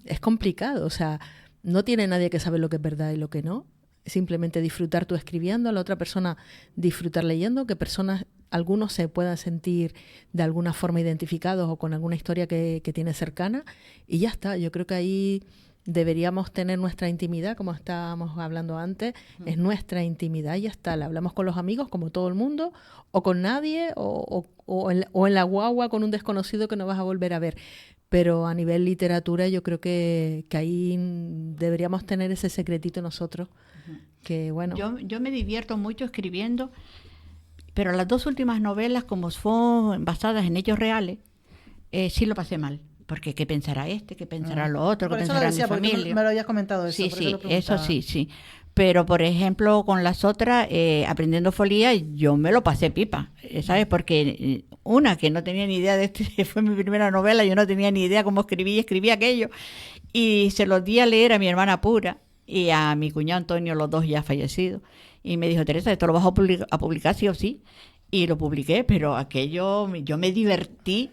es complicado, o sea, no tiene nadie que sabe lo que es verdad y lo que no. Simplemente disfrutar tú escribiendo, a la otra persona disfrutar leyendo, que algunos se puedan sentir de alguna forma identificados o con alguna historia que tiene cercana, y ya está. Yo creo que ahí deberíamos tener nuestra intimidad, como estábamos hablando antes, es nuestra intimidad y ya está. La hablamos con los amigos, como todo el mundo, o con nadie, o en la guagua con un desconocido que no vas a volver a ver. Pero a nivel literatura yo creo que ahí deberíamos tener ese secretito nosotros, que bueno. Yo me divierto mucho escribiendo, pero las dos últimas novelas, como son basadas en hechos reales, sí lo pasé mal. Porque qué pensará qué pensará lo otro, qué pensará mi familia. Me lo habías comentado eso. Sí, eso sí. Pero, por ejemplo, con las otras, Aprendiendo Folía, yo me lo pasé pipa, ¿sabes? Porque una, que no tenía ni idea de esto, fue mi primera novela, yo no tenía ni idea cómo escribía aquello. Y se los di a leer a mi hermana Pura y a mi cuñado Antonio, los dos ya fallecidos. Y me dijo, Teresa, ¿esto lo vas a publicar sí o sí? Y lo publiqué, pero aquello, yo me divertí.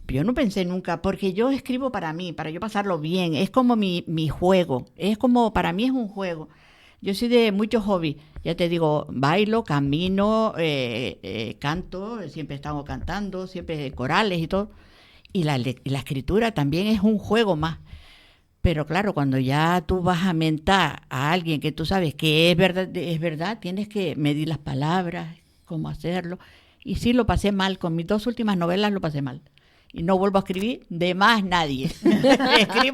Yo no pensé nunca, porque yo escribo para mí, para yo pasarlo bien. Es como mi juego, para mí es un juego. Yo soy de muchos hobbies, ya te digo, bailo, camino, canto, siempre estamos cantando, siempre corales y todo. Y la escritura también es un juego más. Pero claro, cuando ya tú vas a mentar a alguien que tú sabes que es verdad, tienes que medir las palabras, cómo hacerlo. Y sí lo pasé mal, con mis dos últimas novelas lo pasé mal. Y no vuelvo a escribir de más nadie.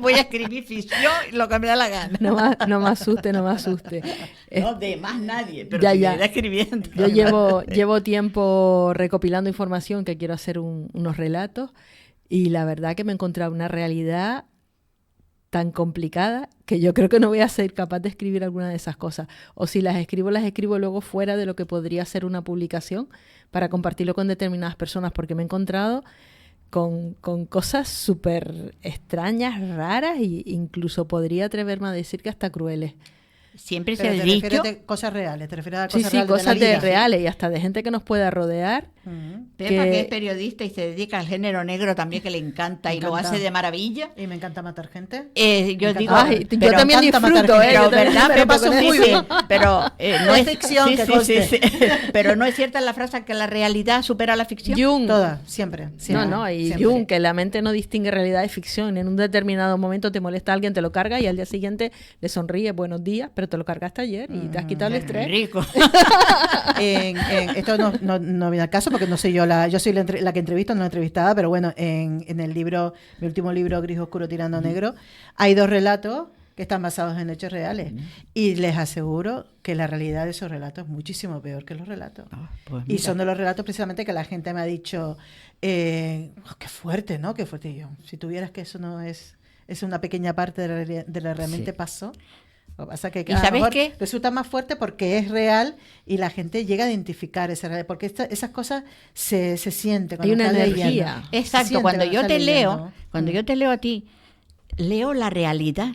Voy a escribir ficción lo que me da la gana. No me asuste. No, de más nadie, pero ya. escribiendo. Yo llevo tiempo recopilando información, que quiero hacer unos relatos, y la verdad que me he encontrado una realidad tan complicada que yo creo que no voy a ser capaz de escribir alguna de esas cosas. O si las escribo luego fuera de lo que podría ser una publicación para compartirlo con determinadas personas, porque me he encontrado con cosas súper extrañas, raras, e incluso podría atreverme a decir que hasta crueles. Siempre Pero se ha dicho... ¿Te refieres a cosas reales? ¿Te refieres a cosas reales? Sí, cosas reales y hasta de gente que nos pueda rodear. Pepa, que es periodista y se dedica al género negro también, que le encanta y lo hace de maravilla. Y me encanta matar gente. Yo digo... yo también disfruto, pero verdad, me paso muy bien. Pero no es ficción, sí. Pero no es cierta la frase que la realidad supera la ficción. Jung. Toda, siempre. Y siempre. Jung, que la mente no distingue realidad de ficción. En un determinado momento te molesta a alguien, te lo carga y al día siguiente le sonríe, buenos días, pero te lo cargaste ayer y te has quitado el estrés. Rico. Esto no viene al caso porque no soy yo soy la que entrevisto, no la entrevistada, pero bueno, en el libro, mi último libro, Gris Oscuro Tirando a Negro, hay dos relatos que están basados en hechos reales. Y les aseguro que la realidad de esos relatos es muchísimo peor que los relatos. Pues y son de los relatos precisamente que la gente me ha dicho, qué fuerte, ¿no? Qué fuerte. Y yo, si tuvieras que eso no es una pequeña parte de lo que realmente pasó. Lo que pasa es que ¿Y a lo sabes mejor qué? resulta más fuerte porque es real y la gente llega a identificar esa realidad, porque esas cosas se sienten. Hay una cuando estás energía. leyendo. Se Exacto, siente cuando yo estás te leo, leyendo. cuando yo te leo a ti, leo la realidad,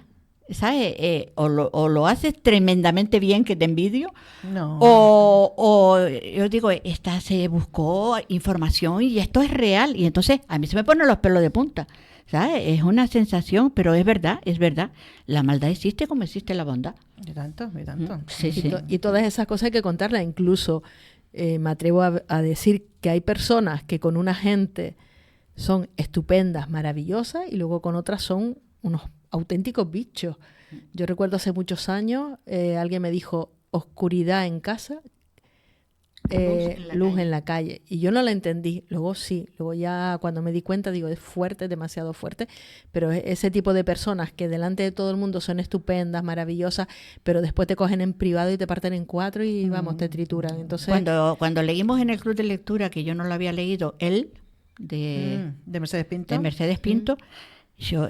¿sabes? O lo haces tremendamente bien, que te envidio, No. o yo digo, esta se buscó información y esto es real, y entonces a mí se me ponen los pelos de punta, ¿sabes? Es una sensación, pero es verdad, es verdad. La maldad existe como existe la bondad. Y tanto, y tanto. Sí, Y, sí. y todas esas cosas hay que contarlas. Incluso me atrevo a decir que hay personas que con una gente son estupendas, maravillosas, y luego con otras son unos auténticos bichos. Yo recuerdo hace muchos años, alguien me dijo, oscuridad en casa, luz en la calle. Y yo no la entendí. Luego sí, luego ya cuando me di cuenta, digo, es fuerte, demasiado fuerte. Pero ese tipo de personas que delante de todo el mundo son estupendas, maravillosas, pero después te cogen en privado y te parten en cuatro y vamos, te trituran. Entonces, Cuando leímos en el club de lectura, que yo no lo había leído, él, de Mercedes Pinto. de Mercedes Pinto,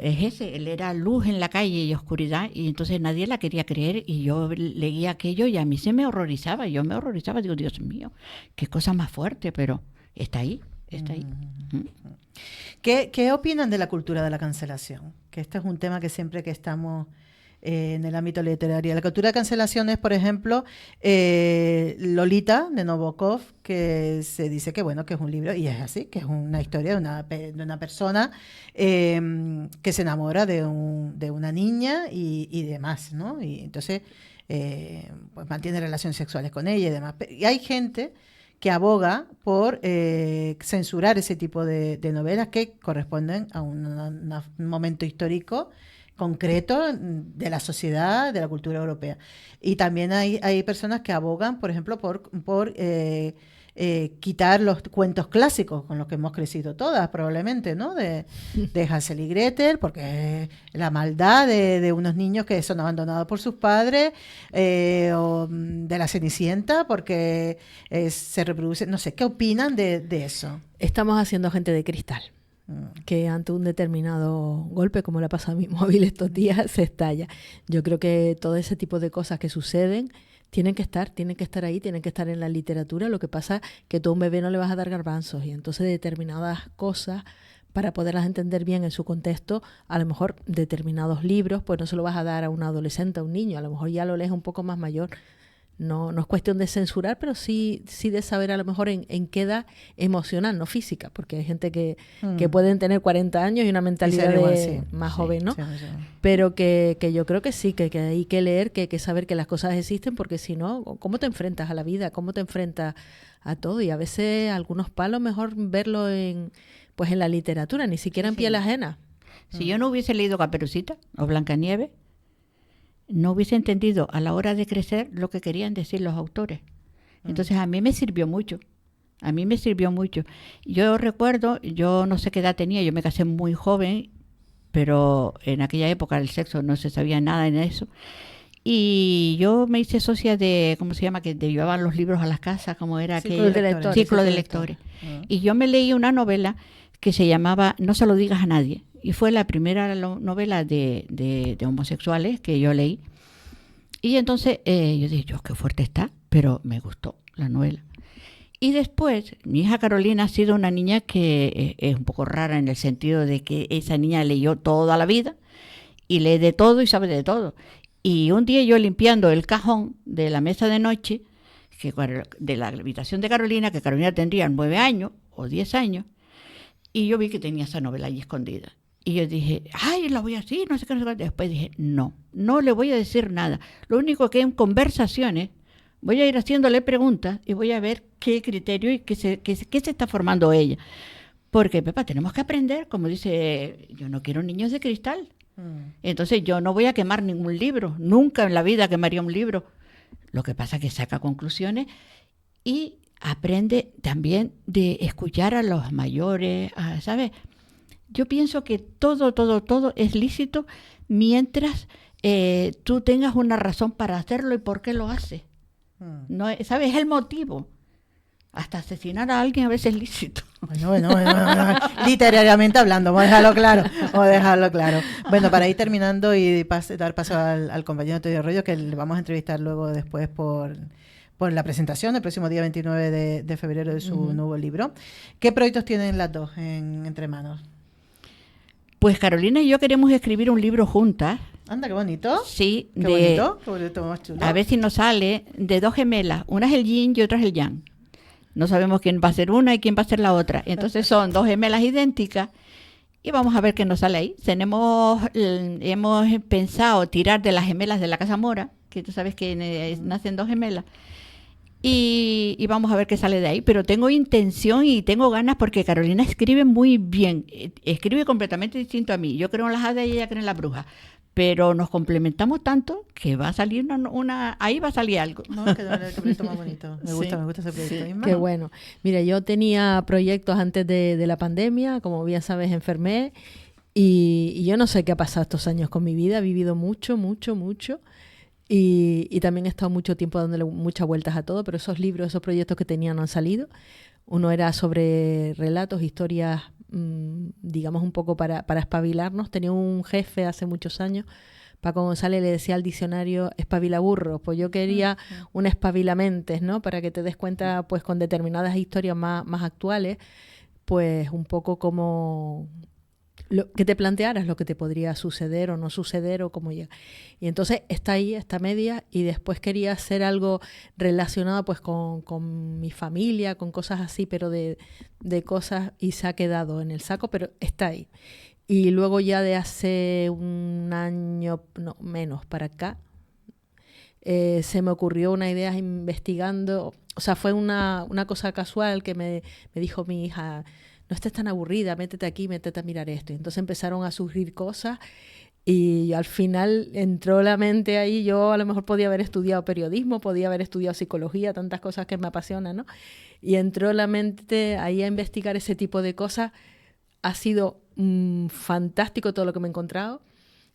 él era luz en la calle y oscuridad, y entonces nadie la quería creer, y yo leía aquello y a mí se me horrorizaba, yo me horrorizaba, digo, Dios mío, qué cosa más fuerte, pero está ahí, está ahí. ¿Qué opinan de la cultura de la cancelación? Que este es un tema que siempre que estamos en el ámbito literario. La cultura de cancelación es, por ejemplo, Lolita, de Nabokov, que se dice que, bueno, que es un libro, y es así, que es una historia de una persona que se enamora de una niña y demás, ¿no? Y entonces, pues mantiene relaciones sexuales con ella y demás. Y hay gente que aboga por censurar ese tipo de novelas que corresponden a un momento histórico concreto de la sociedad, de la cultura europea. Y también hay personas que abogan, por ejemplo, por quitar los cuentos clásicos con los que hemos crecido todas, probablemente, ¿no? De Hansel y Gretel, porque la maldad de unos niños que son abandonados por sus padres, o de la Cenicienta, porque se reproduce, no sé, ¿qué opinan de eso? estamos haciendo gente de cristal, que ante un determinado golpe, como le ha pasado a mi móvil estos días, se estalla. Yo creo que todo ese tipo de cosas que suceden tienen que estar ahí, tienen que estar en la literatura. Lo que pasa es que tú a un bebé no le vas a dar garbanzos, y entonces determinadas cosas, para poderlas entender bien en su contexto, a lo mejor determinados libros, pues no se lo vas a dar a un adolescente, a un niño, a lo mejor ya lo lees un poco más mayor. No es cuestión de censurar, pero sí de saber a lo mejor en qué edad emocional, no física, porque hay gente que pueden tener 40 años y una mentalidad más joven, ¿no? Sí. Pero que yo creo que sí, que hay que leer, que hay que saber que las cosas existen, porque si no, ¿cómo te enfrentas a la vida? ¿Cómo te enfrentas a todo? Y a veces algunos palos mejor verlo en la literatura, ni siquiera en piel ajena. Si yo no hubiese leído Caperucita o Blancanieves, no hubiese entendido a la hora de crecer lo que querían decir los autores. Entonces a mí me sirvió mucho. Yo recuerdo, yo no sé qué edad tenía, yo me casé muy joven, pero en aquella época el sexo no se sabía nada en eso. Y yo me hice socia de, ¿cómo se llama?, que te llevaban los libros a las casas, como era Círculo de lectores. Círculo de lectores. Y yo me leí una novela que se llamaba No se lo digas a nadie. Y fue la primera novela de homosexuales que yo leí. Y entonces yo dije, qué fuerte está, pero me gustó la novela. Y después, mi hija Carolina ha sido una niña que es un poco rara en el sentido de que esa niña leyó toda la vida y lee de todo y sabe de todo. Y un día yo limpiando el cajón de la mesa de noche, de la habitación de Carolina, que Carolina tendría 9 años o 10 años, y yo vi que tenía esa novela allí escondida. Y yo dije, ay, la voy a decir, no sé qué, no sé qué. Después dije, no le voy a decir nada. Lo único que en conversaciones voy a ir haciéndole preguntas y voy a ver qué criterio y qué se está formando ella. Porque, Pepa, tenemos que aprender, como dice, yo no quiero niños de cristal. Entonces yo no voy a quemar ningún libro, nunca en la vida quemaría un libro. Lo que pasa es que saca conclusiones y aprende también de escuchar a los mayores, ¿sabes? Yo pienso que todo es lícito mientras tú tengas una razón para hacerlo y por qué lo haces. No, ¿sabes? Es el motivo. Hasta asesinar a alguien a veces es lícito. Bueno. Literariamente hablando, vamos a dejarlo claro. Bueno, para ir terminando y dar paso al compañero Antonio Arroyo, que le vamos a entrevistar luego después por la presentación el próximo día 29 de febrero de su nuevo libro. ¿Qué proyectos tienen las dos entre manos? Pues Carolina y yo queremos escribir un libro juntas. Anda, qué bonito. Sí, qué bonito, más chulo. A ver si nos sale de dos gemelas. Una es el yin y otra es el yang. No sabemos quién va a ser una y quién va a ser la otra. Entonces son dos gemelas idénticas y vamos a ver qué nos sale ahí. Hemos pensado tirar de las gemelas de la Casa Mora, que tú sabes que nacen dos gemelas. Y vamos a ver qué sale de ahí. Pero tengo intención y tengo ganas porque Carolina escribe muy bien. Escribe completamente distinto a mí. Yo creo en las hadas y ella cree en las brujas. Pero nos complementamos tanto que va a salir ahí va a salir algo. No, es que el proyecto más bonito. Me gusta ese proyecto. Sí, qué bueno. Mira, yo tenía proyectos antes de la pandemia, como bien sabes, enfermé y yo no sé qué ha pasado estos años con mi vida. He vivido mucho. Y también he estado mucho tiempo dándole muchas vueltas a todo, pero esos libros, esos proyectos que tenía no han salido. Uno era sobre relatos, historias, digamos un poco para espabilarnos. Tenía un jefe hace muchos años, Paco González, le decía al diccionario espabilaburros. Pues yo quería un espabilamentes, ¿no? Para que te des cuenta, pues con determinadas historias más actuales, pues un poco como que te plantearas lo que te podría suceder o no suceder o cómo llega. Y entonces está ahí, está media, y después quería hacer algo relacionado pues con mi familia, con cosas así, pero de cosas, y se ha quedado en el saco, pero está ahí. Y luego ya de hace un año, no, menos para acá, se me ocurrió una idea investigando, o sea, fue una cosa casual que me dijo mi hija: no estés tan aburrida, métete aquí, métete a mirar esto. Y entonces empezaron a surgir cosas y al final entró la mente ahí. Yo a lo mejor podía haber estudiado periodismo, podía haber estudiado psicología, tantas cosas que me apasionan, ¿no? Y entró la mente ahí a investigar ese tipo de cosas. Ha sido fantástico todo lo que me he encontrado.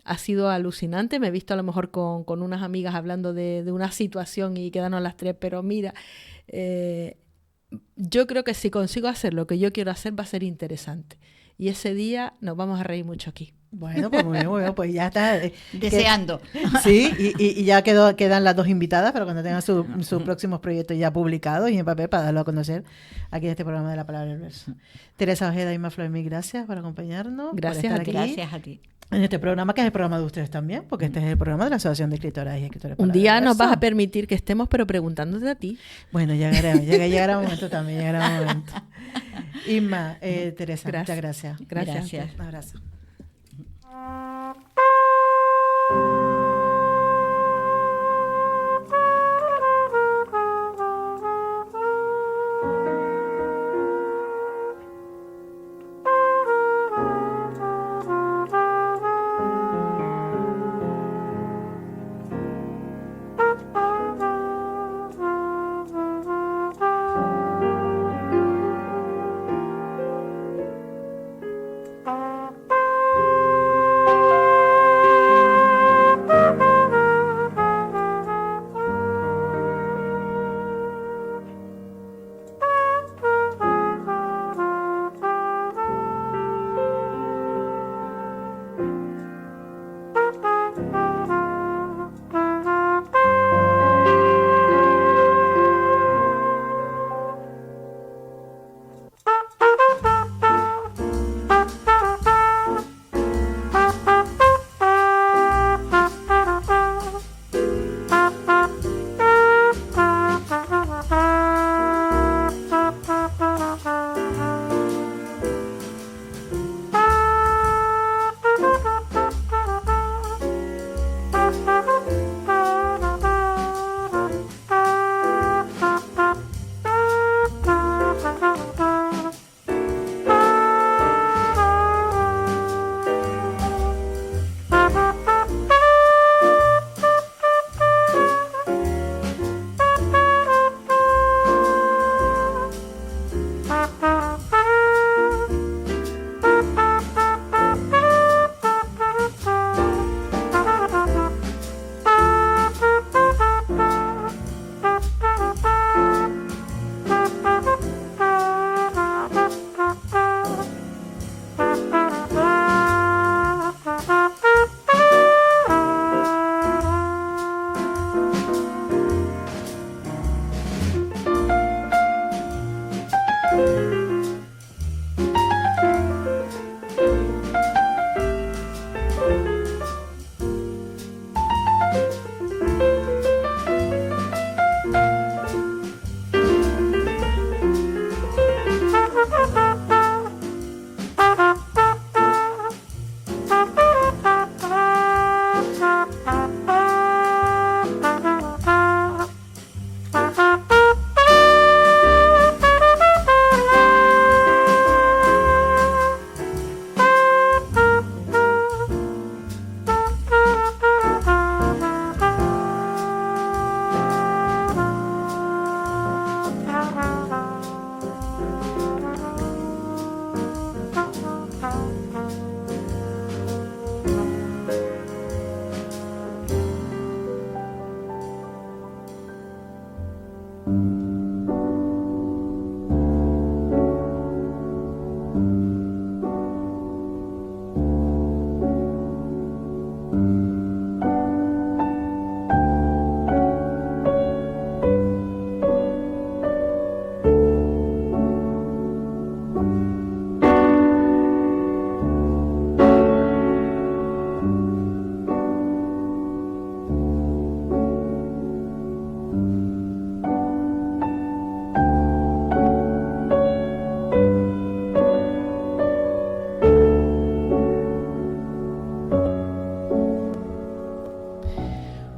Ha sido alucinante. Me he visto a lo mejor con unas amigas hablando de una situación y quedarnos las tres, pero mira... yo creo que si consigo hacer lo que yo quiero hacer va a ser interesante. Y ese día nos vamos a reír mucho aquí. Bueno, pues muy bien, pues ya está. Deseando. Sí, y ya quedan las dos invitadas para cuando tengan sus próximos proyectos ya publicados y en papel para darlo a conocer aquí en este programa de La Palabra del Verso. Teresa Ojeda y Maflor, mil gracias por acompañarnos. Gracias por a ti. estar aquí Gracias a ti. en este programa, que es el programa de ustedes también, porque este es el programa de la Asociación de Escritoras y Escritores. Un día nos vas a permitir que estemos, pero preguntándote a ti. Bueno, llegará un momento también, llegará un momento. Inma, Teresa, muchas gracias. Gracias. Un abrazo.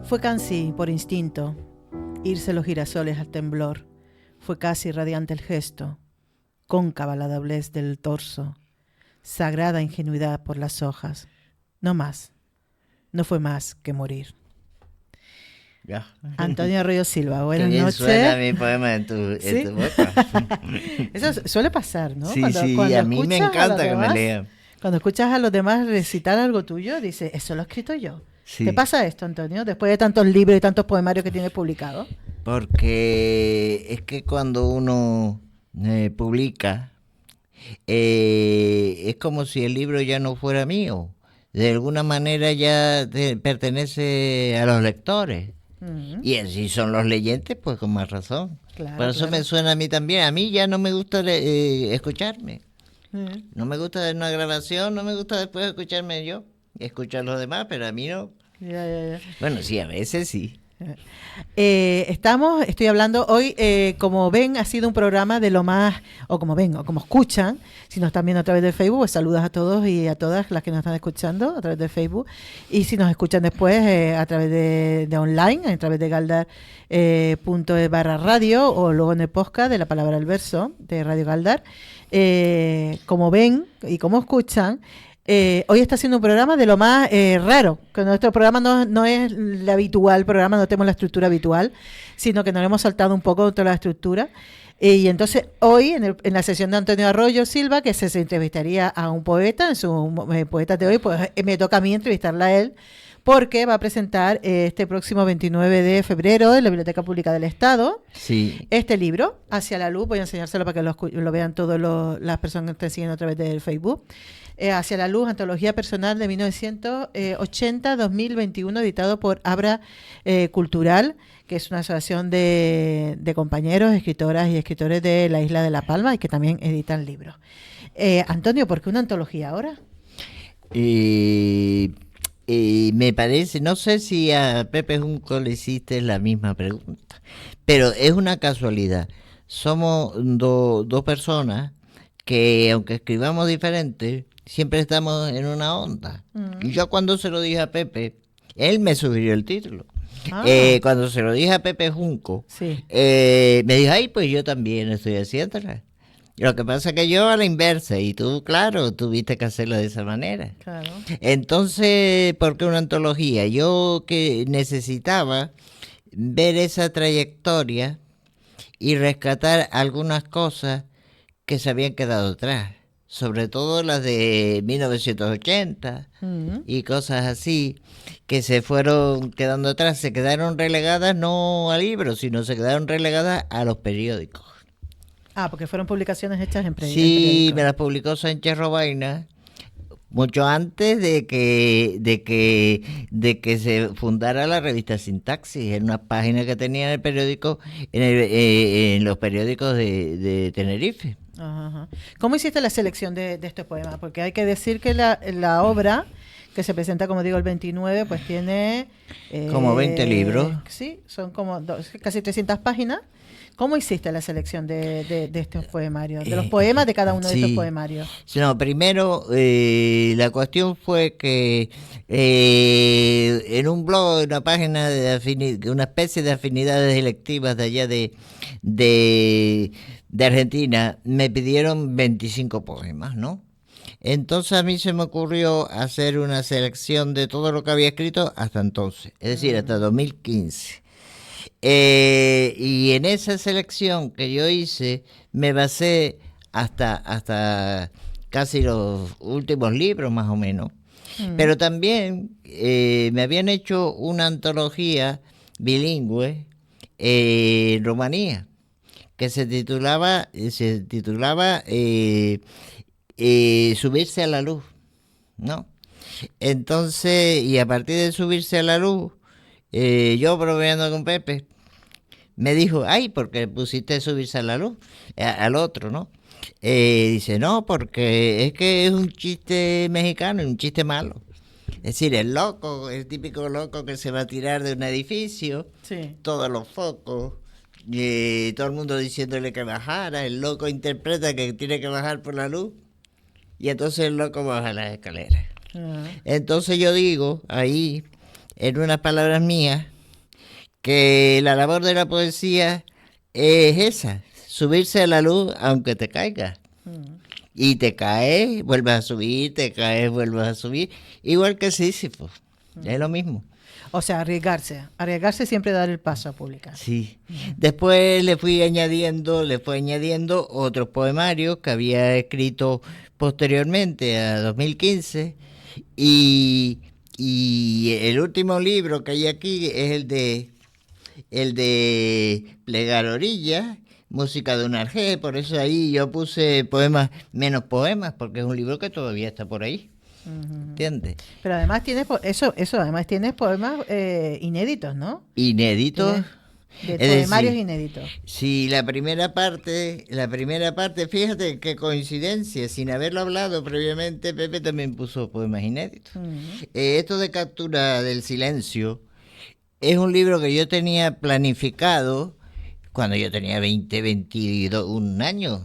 Fue casi por instinto, irse los girasoles al temblor. Fue casi radiante el gesto, cóncava la doblez del torso, sagrada ingenuidad por las hojas. No más, no fue más que morir. Ya. Antonio Arroyo Silva, buenas Qué bien noches. suena mi poema en tu boca. Eso suele pasar, ¿no? Sí, a mí me encanta que me lean. Cuando escuchas a los demás recitar algo tuyo, dices, eso lo he escrito yo. Sí. ¿Te pasa esto, Antonio, después de tantos libros y tantos poemarios que tienes publicados? Porque es que cuando uno publica, es como si el libro ya no fuera mío. De alguna manera ya pertenece a los lectores. Uh-huh. Y así son los leyentes, pues con más razón. Claro, por eso me suena a mí también. A mí ya no me gusta escucharme. Uh-huh. No me gusta ver una grabación, no me gusta después escucharme yo. Escucho a los demás, pero a mí no. Ya. Bueno, sí, a veces sí. Estoy hablando hoy, como ven, ha sido un programa de lo más, o como ven, o como escuchan, si nos están viendo a través de Facebook, pues saludos a todos y a todas las que nos están escuchando a través de Facebook, y si nos escuchan después a través de online, a través de galdar.es/radio, o luego en el podcast de La Palabra al Verso de Radio Galdar. Como ven y como escuchan, hoy está haciendo un programa de lo más raro, que nuestro programa no es el habitual programa, no tenemos la estructura habitual, sino que nos hemos saltado un poco toda la estructura. Y entonces hoy, en la sesión de Antonio Arroyo Silva, que se entrevistaría a un poeta, en sus poetas de hoy, pues me toca a mí entrevistarla a él, porque va a presentar este próximo 29 de febrero en la Biblioteca Pública del Estado este libro, Hacia la Luz. Voy a enseñárselo para que lo vean todas las personas que estén siguiendo a través del Facebook. Hacia la Luz, antología personal de 1980-2021, editado por Abra Cultural, que es una asociación de compañeros, escritoras y escritores de la isla de La Palma y que también editan libros. Antonio, ¿por qué una antología ahora? Me parece, no sé si a Pepe Junco le hiciste la misma pregunta, pero es una casualidad. Somos dos personas que, aunque escribamos diferente, siempre estamos en una onda. Y yo cuando se lo dije a Pepe, él me sugirió el título. Cuando se lo dije a Pepe Junco, me dijo, ay, pues yo también estoy haciéndola. Lo que pasa es que yo a la inversa, y tú, claro, tuviste que hacerlo de esa manera. Claro. Entonces, ¿por qué una antología? Yo que necesitaba ver esa trayectoria y rescatar algunas cosas que se habían quedado atrás, sobre todo las de 1980 y cosas así, que se fueron quedando atrás, se quedaron relegadas no a libros, sino se quedaron relegadas a los periódicos. Porque fueron publicaciones hechas en periódicos. Sí, me las publicó Sánchez Robaina mucho antes de que se fundara la revista Sintaxis, en una página que tenía en el periódico, en los periódicos de Tenerife. Ajá. ¿Cómo hiciste la selección de estos poemas? Porque hay que decir que la obra, que se presenta, como digo, el 29, pues tiene... Como 20 libros. Sí, son como casi 300 páginas. ¿Cómo hiciste la selección de estos poemarios? De los poemas de cada uno de estos poemarios. No, primero, la cuestión fue que en un blog, una página de una especie de afinidades electivas de allá de Argentina, me pidieron 25 poemas, ¿no? Entonces a mí se me ocurrió hacer una selección de todo lo que había escrito hasta entonces, es decir, hasta 2015. Y en esa selección que yo hice, me basé hasta casi los últimos libros, más o menos. Pero también me habían hecho una antología bilingüe en Rumanía, que se titulaba Subirse a la luz, ¿no? Entonces, y a partir de Subirse a la luz, yo bromeando con Pepe, me dijo, ay, ¿por qué pusiste Subirse a la luz? Al otro, ¿no? Dice, no, porque es que es un chiste mexicano y un chiste malo. Es decir, el típico loco que se va a tirar de un edificio, Sí. todos los focos, todo el mundo diciéndole que bajara, el loco interpreta que tiene que bajar por la luz, y entonces el loco baja las escaleras. Entonces yo digo ahí, en unas palabras mías, que la labor de la poesía es esa, subirse a la luz aunque te caigas. Y te caes, vuelves a subir, te caes, vuelves a subir, igual que Sísifo, es lo mismo. O sea, arriesgarse siempre, dar el paso a publicar. Sí. Después le fui añadiendo otros poemarios que había escrito posteriormente a 2015, y el último libro que hay aquí es el de Plegar Orillas, música de un arjé. Por eso ahí yo puse poemas, menos poemas, porque es un libro que todavía está por ahí. ¿Entiendes? Pero además tienes además tienes poemas inéditos, ¿no? Inéditos. De Es poemarios decir, inéditos. Sí, la primera parte, fíjate qué coincidencia, sin haberlo hablado previamente, Pepe también puso poemas inéditos. Esto de Captura del Silencio es un libro que yo tenía planificado cuando yo tenía 21 años,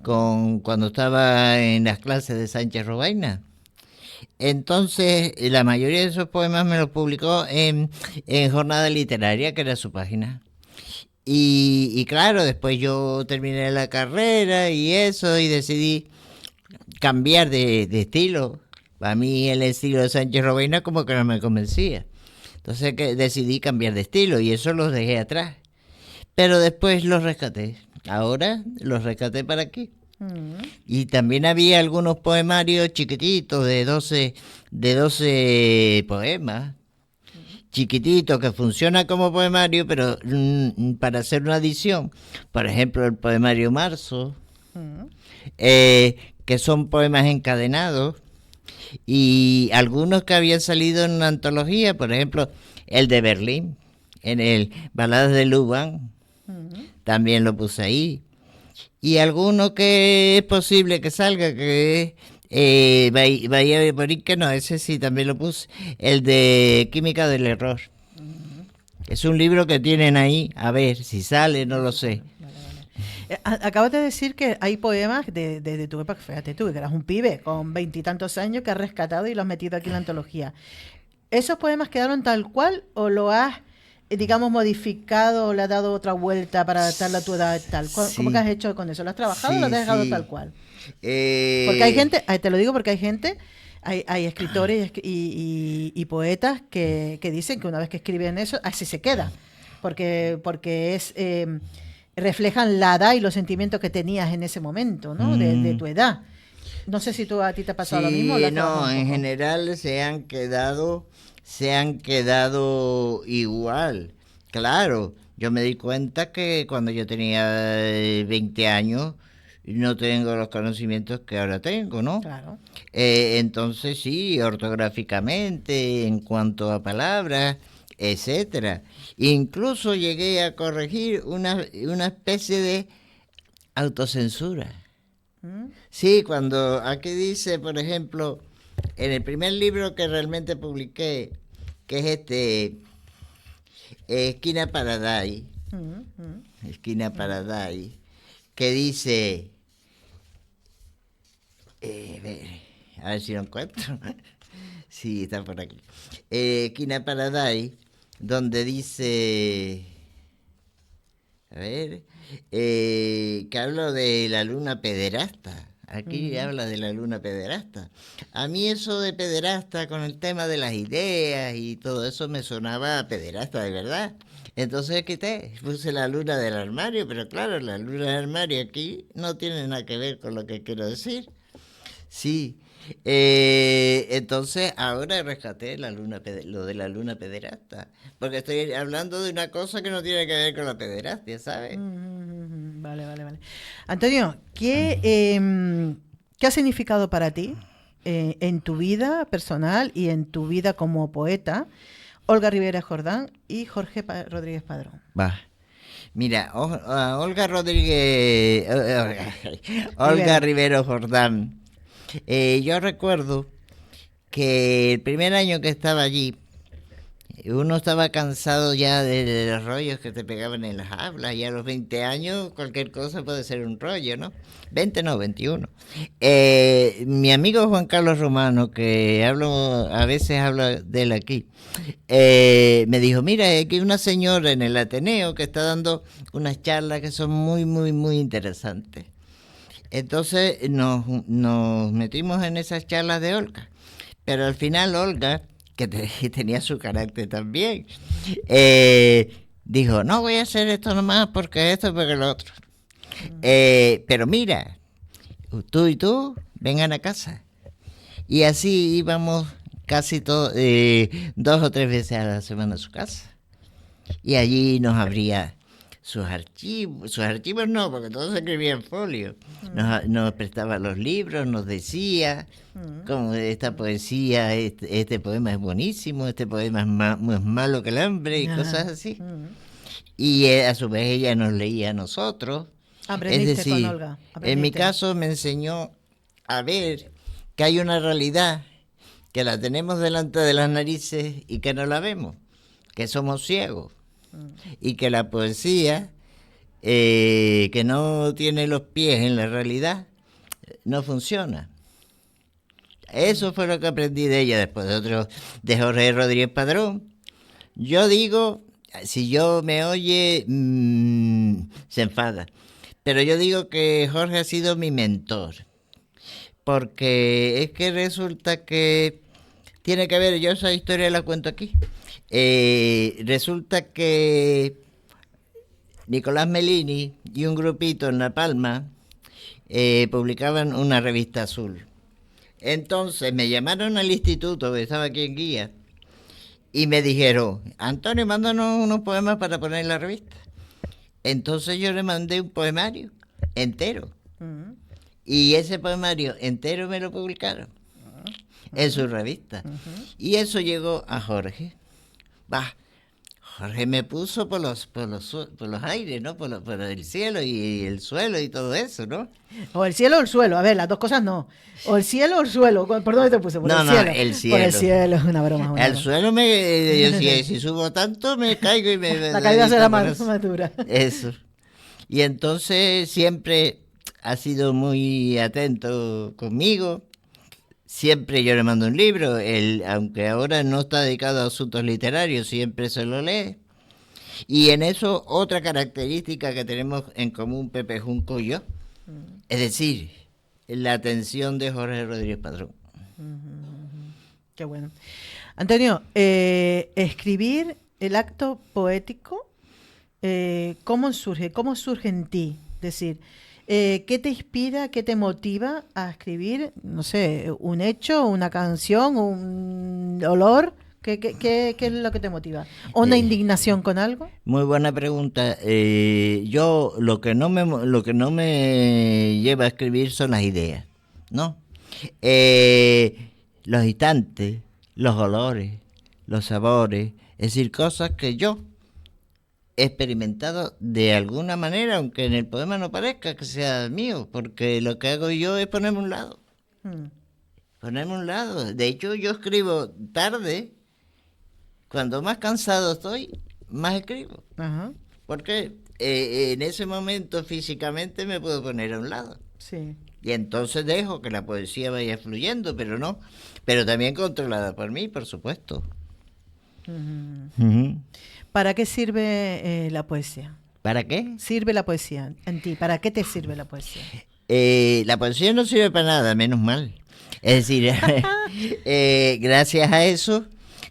cuando estaba en las clases de Sánchez Robaina. Entonces, la mayoría de esos poemas me los publicó en Jornada Literaria, que era su página. Y claro, después yo terminé la carrera y eso, y decidí cambiar de estilo. A mí el estilo de Sánchez Robaina como que no me convencía. Entonces decidí cambiar de estilo y eso los dejé atrás. Pero después los rescaté. Ahora los rescaté para aquí. Y también había algunos poemarios chiquititos de 12 poemas, chiquititos, que funciona como poemario, pero para hacer una edición, por ejemplo el poemario Marzo, que son poemas encadenados, y algunos que habían salido en una antología, por ejemplo el de Berlín, en el Baladas de Lubán, también lo puse ahí. Y alguno que es posible que salga, que es Bahía de Borique, no, ese sí también lo puse, el de Química del Error. Es un libro que tienen ahí, a ver si sale, no lo sé. Acabas de decir que hay poemas de tu época, fíjate tú, que eras un pibe con 20 y tantos años que has rescatado y los has metido aquí en la antología. ¿Esos poemas quedaron tal cual o lo has, digamos, modificado o le has dado otra vuelta para adaptarla a tu edad tal? ¿Cómo que has hecho con eso? ¿Lo has trabajado o lo has dejado tal cual? Porque hay gente, te lo digo porque hay gente, hay escritores y poetas que dicen que una vez que escriben eso, así se queda. Porque es reflejan la edad y los sentimientos que tenías en ese momento, ¿no? De tu edad. No sé si a ti te ha pasado lo mismo. No, en general se han quedado igual. Claro, yo me di cuenta que cuando yo tenía 20 años no tengo los conocimientos que ahora tengo, ¿no? Claro. Entonces sí, ortográficamente, en cuanto a palabras, etcétera. Incluso llegué a corregir una especie de autocensura. Sí, cuando aquí dice, por ejemplo, en el primer libro que realmente publiqué, que es Esquina Paradise, Esquina Paradise, que dice, a ver si lo encuentro, sí, está por aquí, Esquina Paradise, donde dice, a ver, que hablo de la luna pederasta. Aquí habla de la luna pederasta. A mí eso de pederasta con el tema de las ideas y todo eso me sonaba a pederasta de verdad. Entonces puse la luna del armario, pero claro, la luna del armario aquí no tiene nada que ver con lo que quiero decir. Sí, entonces ahora rescaté lo de la luna pederasta, porque estoy hablando de una cosa que no tiene que ver con la pederastia, ¿sabes? Vale. Antonio, ¿qué ha significado para ti en tu vida personal y en tu vida como poeta Olga Rivera Jordán y Jorge Rodríguez Padrón? Va. Mira, Olga Rivera Jordán. Yo recuerdo que el primer año que estaba allí, uno estaba cansado ya de los rollos que te pegaban en las aulas, y a los 20 años cualquier cosa puede ser un rollo, ¿no? 20 no, 21. Mi amigo Juan Carlos Romano, que a veces hablo de él aquí, me dijo, mira, aquí hay una señora en el Ateneo que está dando unas charlas que son muy, muy, muy interesantes. Entonces nos metimos en esas charlas de Olga, pero al final Olga, que tenía su carácter también, dijo, no voy a hacer esto nomás porque esto, porque lo otro. Pero mira, tú y tú, vengan a casa. Y así íbamos casi 2 o 3 veces a la semana a su casa. Y allí nos abría sus archivos no, porque todo se escribía en folio. Nos prestaba los libros, nos decía, como esta poesía, este poema es buenísimo, este poema es más malo que el hambre, y cosas así. Y a su vez ella nos leía a nosotros. Aprendiste es decir, con Olga. En mi caso me enseñó a ver que hay una realidad, que la tenemos delante de las narices y que no la vemos, que somos ciegos. Y que la poesía, que no tiene los pies en la realidad, no funciona. Eso fue lo que aprendí de ella después de Jorge Rodríguez Padrón. Yo digo, si yo me oye, se enfada, pero yo digo que Jorge ha sido mi mentor, porque es que resulta que tiene que ver, yo esa historia la cuento aquí. Resulta que Nicolás Melini y un grupito en La Palma publicaban una revista azul. Entonces me llamaron al instituto, que estaba aquí en Guía, y me dijeron, Antonio, mándanos unos poemas para poner en la revista. Entonces yo le mandé un poemario entero, y ese poemario entero me lo publicaron en su revista. Y eso llegó a Jorge. Jorge me puso por los aires, ¿no? Por el cielo y el suelo y todo eso, ¿no? O el cielo o el suelo, a ver, las dos cosas no. O el cielo o el suelo, ¿por dónde te puse? Por el cielo. El cielo. Por el cielo, es una broma. El suelo si subo tanto me caigo y me... La caída será más dura. Eso. Y entonces siempre ha sido muy atento conmigo. Siempre yo le mando un libro, aunque ahora no está dedicado a asuntos literarios, siempre se lo lee. Y en eso otra característica que tenemos en común Pepe Junco y yo, es decir, la atención de Jorge Rodríguez Padrón. Qué bueno. Antonio, escribir el acto poético, ¿cómo surge en ti? Es decir, ¿qué te inspira, qué te motiva a escribir, no sé, un hecho, una canción, un olor? ¿Qué es lo que te motiva? ¿O una indignación con algo? Muy buena pregunta. Yo lo que no me lleva a escribir son las ideas, ¿no? Los instantes, los olores, los sabores, es decir, cosas que yo experimentado de alguna manera, aunque en el poema no parezca que sea mío, porque lo que hago yo es ponerme a un lado. Ponerme a un lado. De hecho, yo escribo tarde. Cuando más cansado estoy, más escribo. Ajá. Porque en ese momento físicamente me puedo poner a un lado. Sí. Y entonces dejo que la poesía vaya fluyendo, pero no. Pero también controlada por mí, por supuesto. ¿Para qué sirve la poesía? ¿Para qué? ¿Sirve la poesía en ti? ¿Para qué te sirve la poesía? La poesía no sirve para nada, menos mal. Es decir, gracias a eso,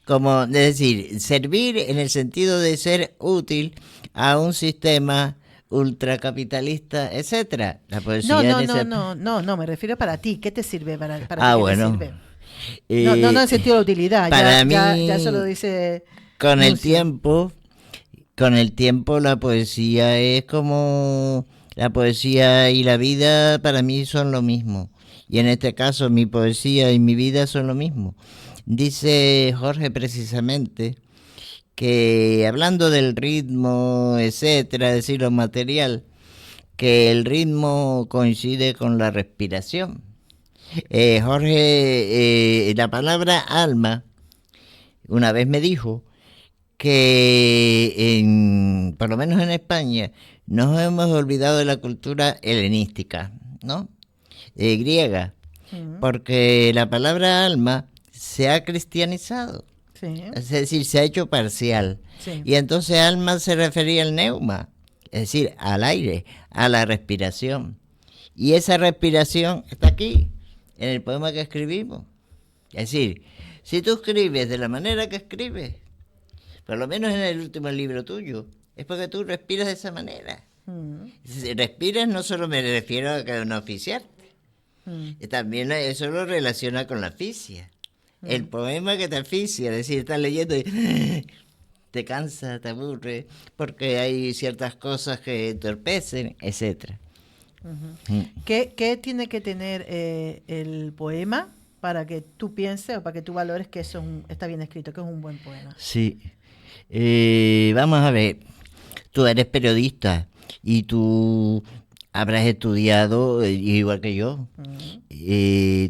como, es decir, servir en el sentido de ser útil a un sistema ultracapitalista, etcétera. La poesía no, me refiero para ti. ¿Qué te sirve para ti? ¿Qué Bueno. te sirve? No en el sentido de utilidad. Para mí, ya eso lo dice. Con el tiempo, la poesía es como la poesía y la vida para mí son lo mismo. Y en este caso mi poesía y mi vida son lo mismo. Dice Jorge precisamente que hablando del ritmo, etcétera, es decir, lo material, que el ritmo coincide con la respiración. Jorge, la palabra alma, una vez me dijo que por lo menos en España nos hemos olvidado de la cultura helenística, ¿no? Griega, porque la palabra alma se ha cristianizado. Sí. Es decir, se ha hecho parcial. Sí. Y entonces alma se refería al neuma, es decir, al aire, a la respiración. Y esa respiración está aquí, en el poema que escribimos. Es decir, si tú escribes de la manera que escribes, por lo menos en el último libro tuyo, es porque tú respiras de esa manera. Si respiras, no solo me refiero a que no oficiarte. También eso lo relaciona con la asfixia. El poema que te asfixia, es decir, estás leyendo y te cansa, te aburre, porque hay ciertas cosas que entorpecen, etcétera. ¿Qué tiene que tener el poema para que tú pienses o para que tú valores que eso está bien escrito, que es un buen poema? Sí. Vamos a ver, tú eres periodista y tú habrás estudiado, igual que yo,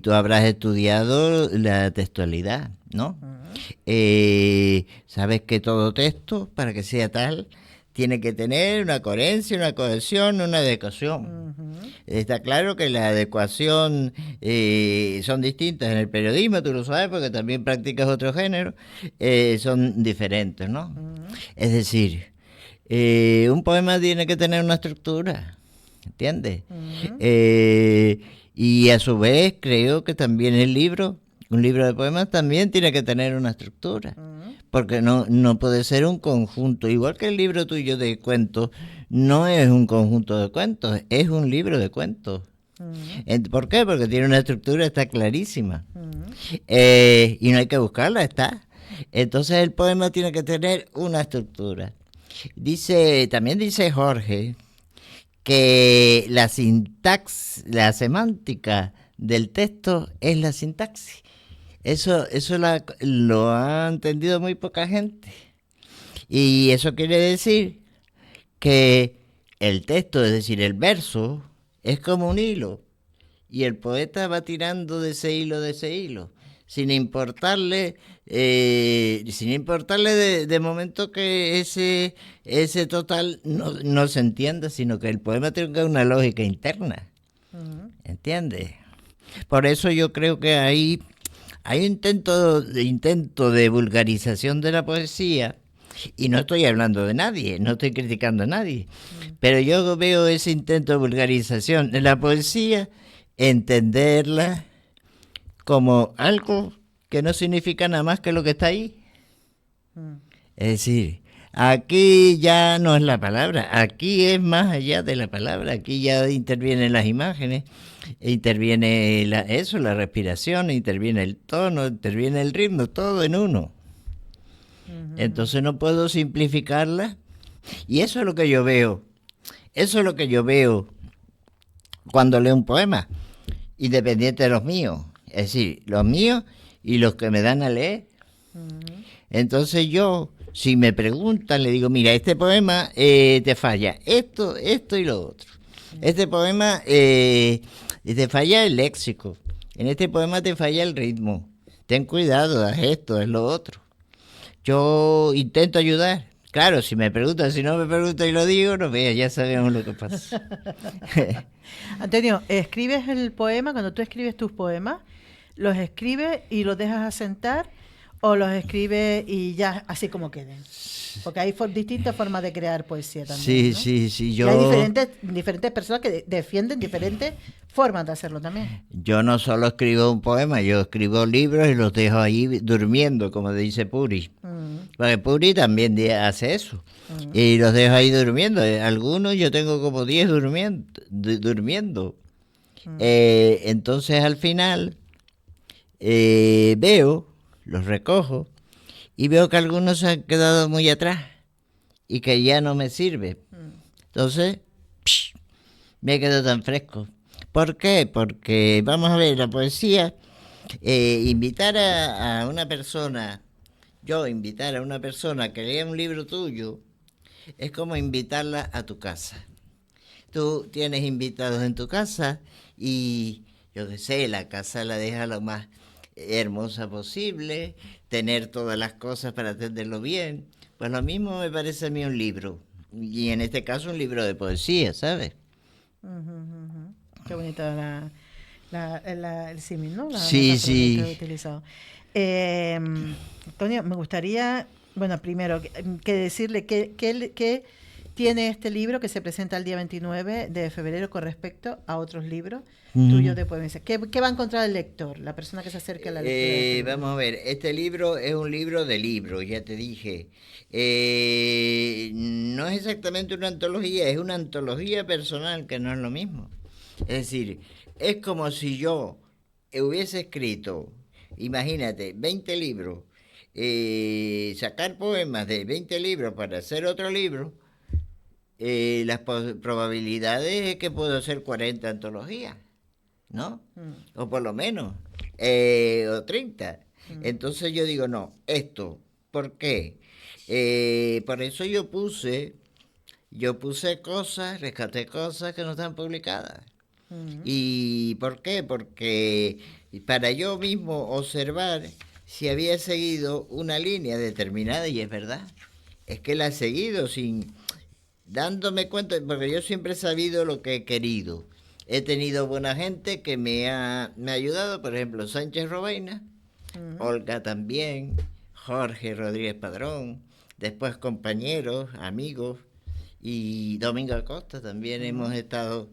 tú habrás estudiado la textualidad, ¿no? Sabes que todo texto, para que sea tal, tiene que tener una coherencia, una cohesión, una adecuación. Está claro que la adecuación son distintas en el periodismo, tú lo sabes porque también practicas otro género, son diferentes, ¿no? Es decir, un poema tiene que tener una estructura, ¿entiendes? Y a su vez creo que también un libro de poemas también tiene que tener una estructura. Porque no puede ser un conjunto, igual que el libro tuyo de cuentos, no es un conjunto de cuentos, es un libro de cuentos. ¿Por qué? Porque tiene una estructura, está clarísima. Y no hay que buscarla, está. Entonces el poema tiene que tener una estructura. También dice Jorge que la semántica del texto es la sintaxis. Eso lo ha entendido muy poca gente. Y eso quiere decir que el texto, es decir, el verso, es como un hilo. Y el poeta va tirando de ese hilo, sin importarle de momento que ese total no se entienda, sino que el poema tenga una lógica interna. ¿Entiendes? Por eso yo creo que hay intento de vulgarización de la poesía, y no estoy hablando de nadie, no estoy criticando a nadie, pero yo veo ese intento de vulgarización de la poesía, entenderla como algo que no significa nada más que lo que está ahí. Es decir, aquí ya no es la palabra, aquí es más allá de la palabra, aquí ya intervienen las imágenes, interviene la respiración, interviene el tono, interviene el ritmo, todo en uno. Entonces no puedo simplificarla, y eso es lo que yo veo, cuando leo un poema, independiente de los míos, es decir, los míos y los que me dan a leer. Entonces yo Si me preguntan, le digo, mira, este poema te falla esto y lo otro. Este poema te falla el léxico. En este poema te falla el ritmo. Ten cuidado, haz esto, haz lo otro. Yo intento ayudar. Claro, si me preguntan, si no me preguntan y lo digo, no veas, ya sabemos lo que pasa. Antonio, ¿escribes el poema? Cuando tú escribes tus poemas, ¿los escribes y los dejas asentar o los escribes y ya así como queden? Porque hay distintas formas de crear poesía también, Sí, ¿no? sí, Y hay diferentes personas que defienden diferentes formas de hacerlo también. Yo no solo escribo un poema, yo escribo libros y los dejo ahí durmiendo, como dice Puri. Porque Puri también hace eso. Y los dejo ahí durmiendo. Algunos yo tengo como 10 durmiendo. Entonces al final veo, los recojo y veo que algunos se han quedado muy atrás y que ya no me sirve. Entonces, me quedo tan fresco. ¿Por qué? Porque, vamos a ver, la poesía, invitar a una persona que lea un libro tuyo, es como invitarla a tu casa. Tú tienes invitados en tu casa y, yo qué sé, la casa la deja lo más hermosa posible, tener todas las cosas para atenderlo bien. Pues lo mismo me parece a mí un libro, y en este caso un libro de poesía, ¿sabes? Qué bonita el símil, ¿no? Sí, metáfora sí. que he utilizado. Antonio, me gustaría, bueno, primero que decirle que tiene este libro que se presenta el día 29 de febrero con respecto a otros libros tuyos de poesía. ¿Qué va a encontrar el lector, la persona que se acerque a la lectura? Vamos a ver, este libro es un libro de libros, ya te dije. No es exactamente una antología, es una antología personal, que no es lo mismo. Es decir, es como si yo hubiese escrito, imagínate, 20 libros, sacar poemas de 20 libros para hacer otro libro, las probabilidades es que puedo hacer 40 antologías, ¿no? O por lo menos, o 30. Entonces yo digo, no, esto, ¿por qué? Por eso yo puse cosas, rescaté cosas que no están publicadas. ¿Y por qué? Porque para yo mismo observar si había seguido una línea determinada, y es verdad, es que la he seguido sin dándome cuenta, porque yo siempre he sabido lo que he querido. He tenido buena gente que me ha ayudado, por ejemplo, Sánchez Robaina, Olga también, Jorge Rodríguez Padrón, después compañeros, amigos, y Domingo Acosta también hemos estado.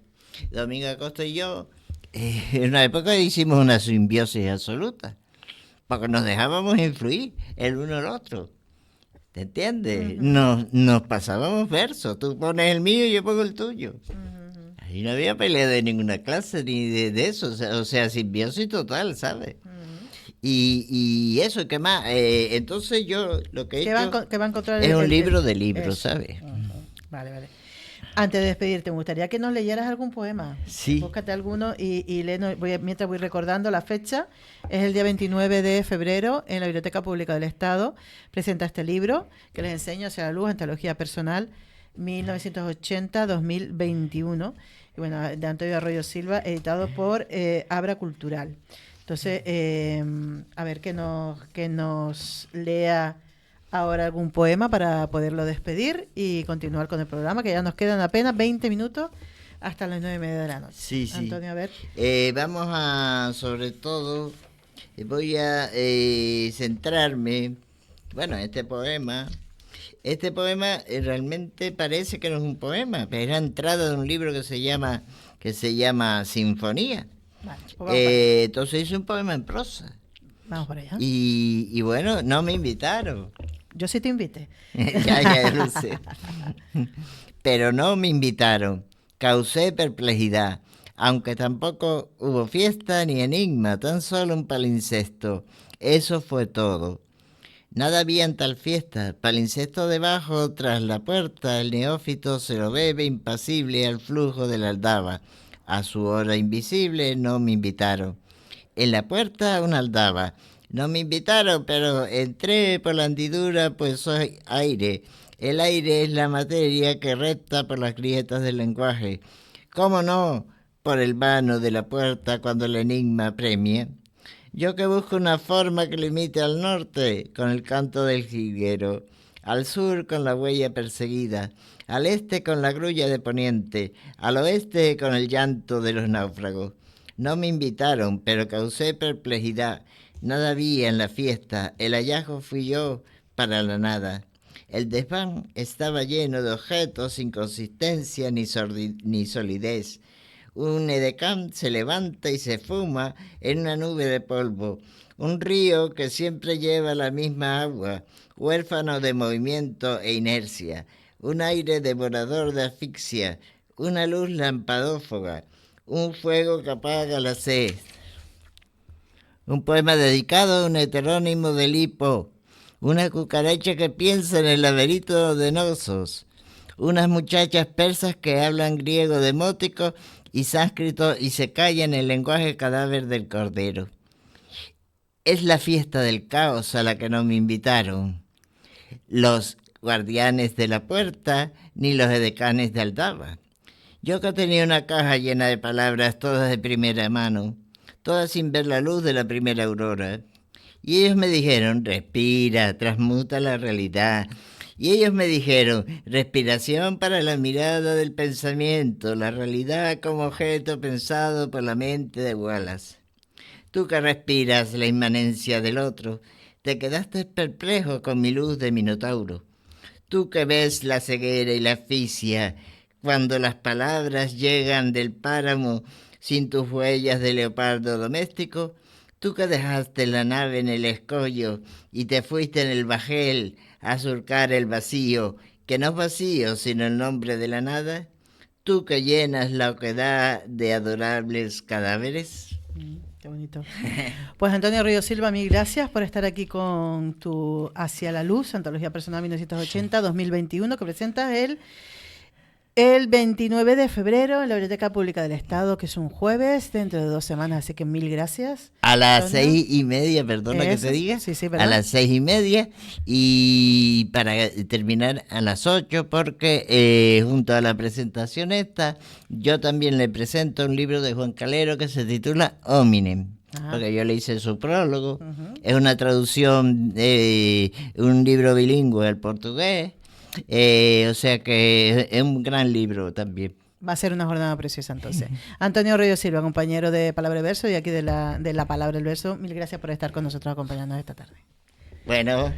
Domingo Acosta y yo, en una época hicimos una simbiosis absoluta, porque nos dejábamos influir el uno al otro. ¿Te entiendes? Nos pasábamos versos, tú pones el mío y yo pongo el tuyo. Ahí no había pelea de ninguna clase ni de eso, o sea, simbiosis total, ¿sabes? Y eso, ¿qué más? Entonces yo lo que he hecho ¿Qué va a encontrar es un libro de libros, ¿sabes? Vale. Antes de despedirte, me gustaría que nos leyeras algún poema. Sí. Búscate alguno y léenos, mientras voy recordando la fecha. Es el día 29 de febrero en la Biblioteca Pública del Estado. Presenta este libro que les enseño hacia la luz, Antología Personal, 1980-2021. Y bueno, de Antonio Arroyo Silva, editado por Abra Cultural. Entonces, a ver que nos lea ahora algún poema para poderlo despedir y continuar con el programa, que ya nos quedan apenas 20 minutos hasta las 9:30 de la noche. Sí. Antonio, a ver. Vamos a, sobre todo, voy a centrarme, bueno, este poema realmente parece que no es un poema, pero es la entrada de un libro que se llama Sinfonía. Vale, pues entonces hice un poema en prosa. vamos para allá. Y bueno, no me invitaron. Yo sí te invité. ya lo sé. Pero no me invitaron. Causé perplejidad, aunque tampoco hubo fiesta ni enigma, tan solo un palincesto. Eso fue todo. Nada había en tal fiesta. Palincesto debajo, tras la puerta, el neófito se lo bebe impasible al flujo de la aldaba. A su hora invisible no me invitaron. En la puerta una aldaba, No me invitaron, pero entré por la hendidura, pues soy aire. El aire es la materia que repta por las grietas del lenguaje. ¿Cómo no? Por el vano de la puerta cuando el enigma apremia. Yo que busco una forma que limite al norte con el canto del jilguero, al sur con la huella perseguida, al este con la grulla de poniente, al oeste con el llanto de los náufragos. No me invitaron, pero causé perplejidad. Nada vi en la fiesta, el hallazgo fui yo para la nada. El desván estaba lleno de objetos sin consistencia ni solidez. Un edecán se levanta y se fuma en una nube de polvo. Un río que siempre lleva la misma agua, huérfano de movimiento e inercia. Un aire devorador de asfixia, una luz lampadófaga, un fuego que apaga la sed. Un poema dedicado a un heterónimo de Lipo, una cucaracha que piensa en el laberinto de Nosos, unas muchachas persas que hablan griego demótico y sánscrito y se callan en el lenguaje cadáver del cordero. Es la fiesta del caos a la que no me invitaron los guardianes de la puerta ni los edecanes de Aldaba. Yo que tenía una caja llena de palabras, todas de primera mano, todas sin ver la luz de la primera aurora. Y ellos me dijeron, respira, transmuta la realidad. Y ellos me dijeron, respiración para la mirada del pensamiento, la realidad como objeto pensado por la mente de Wallace. Tú que respiras la inmanencia del otro, te quedaste perplejo con mi luz de minotauro. Tú que ves la ceguera y la asfixia, cuando las palabras llegan del páramo sin tus huellas de leopardo doméstico, tú que dejaste la nave en el escollo y te fuiste en el bajel a surcar el vacío, que no es vacío sino el nombre de la nada, tú que llenas la oquedad de adorables cadáveres. Qué bonito. Pues Antonio Río Silva, mil gracias por estar aquí con tu Hacia la Luz, Antología Personal 1980-2021, que presentas el 29 de febrero en la Biblioteca Pública del Estado, que es un jueves, dentro de 2 semanas, así que mil gracias. A las 6:30, perdona que te diga. Sí, a las 6:30 y para terminar a las 8, porque junto a la presentación esta, yo también le presento un libro de Juan Calero que se titula Hominem. Porque yo le hice su prólogo. Es una traducción de un libro bilingüe al portugués. O sea que es un gran libro también. Va a ser una jornada preciosa entonces. Antonio Río Silva, compañero de Palabra y Verso y aquí de la Palabra y el Verso, mil gracias por estar con nosotros acompañándonos esta tarde. Bueno.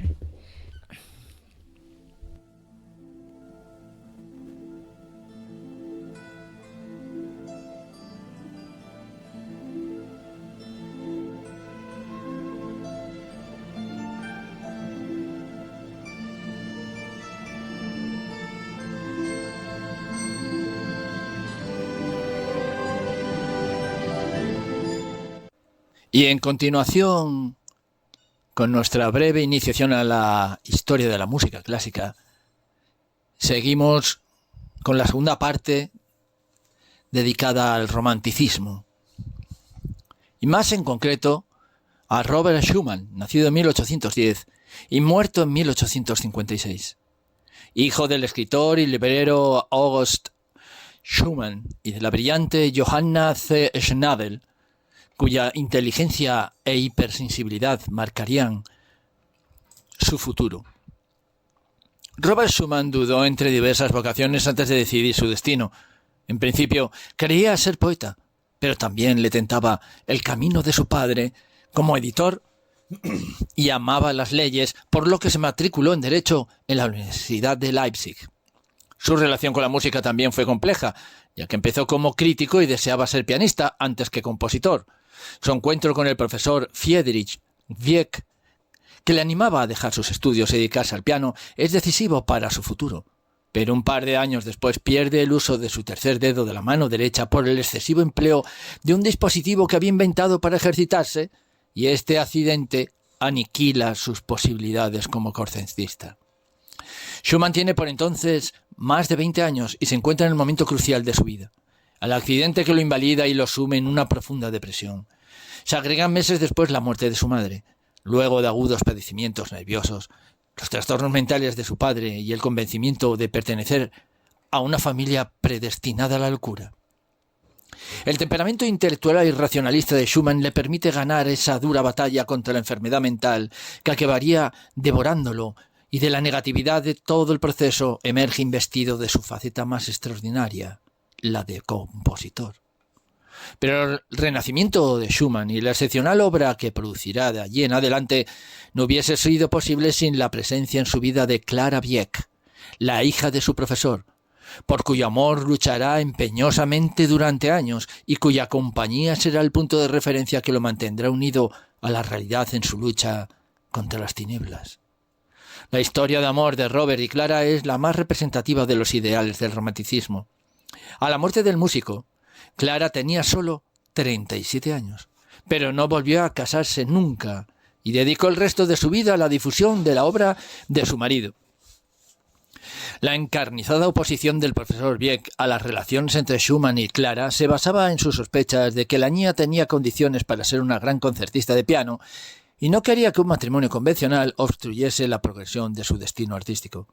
Y en continuación, con nuestra breve iniciación a la historia de la música clásica, seguimos con la segunda parte dedicada al romanticismo. Y más en concreto a Robert Schumann, nacido en 1810 y muerto en 1856. Hijo del escritor y librero August Schumann y de la brillante Johanna C. Schnabel, cuya inteligencia e hipersensibilidad marcarían su futuro. Robert Schumann dudó entre diversas vocaciones antes de decidir su destino. En principio, creía ser poeta, pero también le tentaba el camino de su padre como editor y amaba las leyes, por lo que se matriculó en Derecho en la Universidad de Leipzig. Su relación con la música también fue compleja, ya que empezó como crítico y deseaba ser pianista antes que compositor. Su encuentro con el profesor Friedrich Wieck, que le animaba a dejar sus estudios y dedicarse al piano, es decisivo para su futuro. Pero un par de años después pierde el uso de su tercer dedo de la mano derecha por el excesivo empleo de un dispositivo que había inventado para ejercitarse, y este accidente aniquila sus posibilidades como concertista. Schumann tiene por entonces más de 20 años y se encuentra en el momento crucial de su vida. Al accidente que lo invalida y lo sume en una profunda depresión. Se agregan meses después la muerte de su madre. luego de agudos padecimientos nerviosos, los trastornos mentales de su padre y el convencimiento de pertenecer a una familia predestinada a la locura. El temperamento intelectual y racionalista de Schumann le permite ganar esa dura batalla contra la enfermedad mental que acabaría devorándolo, y de la negatividad de todo el proceso emerge investido de su faceta más extraordinaria, la de compositor. Pero el renacimiento de Schumann y la excepcional obra que producirá de allí en adelante no hubiese sido posible sin la presencia en su vida de Clara Wieck, la hija de su profesor, por cuyo amor luchará empeñosamente durante años y cuya compañía será el punto de referencia que lo mantendrá unido a la realidad en su lucha contra las tinieblas. La historia de amor de Robert y Clara es la más representativa de los ideales del romanticismo. A la muerte del músico, Clara tenía solo 37 años, pero no volvió a casarse nunca y dedicó el resto de su vida a la difusión de la obra de su marido. La encarnizada oposición del profesor Wieck a las relaciones entre Schumann y Clara se basaba en sus sospechas de que la niña tenía condiciones para ser una gran concertista de piano y no quería que un matrimonio convencional obstruyese la progresión de su destino artístico.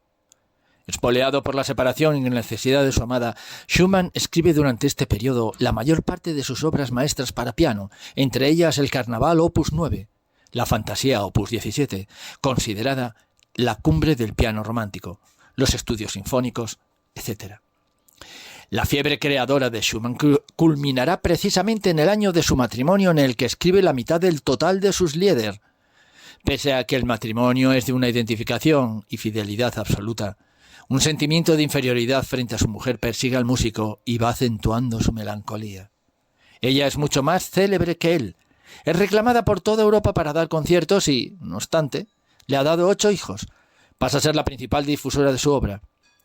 Espoleado por la separación y la necesidad de su amada, Schumann escribe durante este periodo la mayor parte de sus obras maestras para piano, entre ellas el Carnaval opus 9, la Fantasía opus 17, considerada la cumbre del piano romántico, los estudios sinfónicos, etc. La fiebre creadora de Schumann culminará precisamente en el año de su matrimonio, en el que escribe la mitad del total de sus Lieder. Pese a que el matrimonio es de una identificación y fidelidad absoluta, un sentimiento de inferioridad frente a su mujer persigue al músico y va acentuando su melancolía. Ella es mucho más célebre que él. Es reclamada por toda Europa para dar conciertos y, no obstante, le ha dado 8 hijos. Pasa a ser la principal difusora de su obra.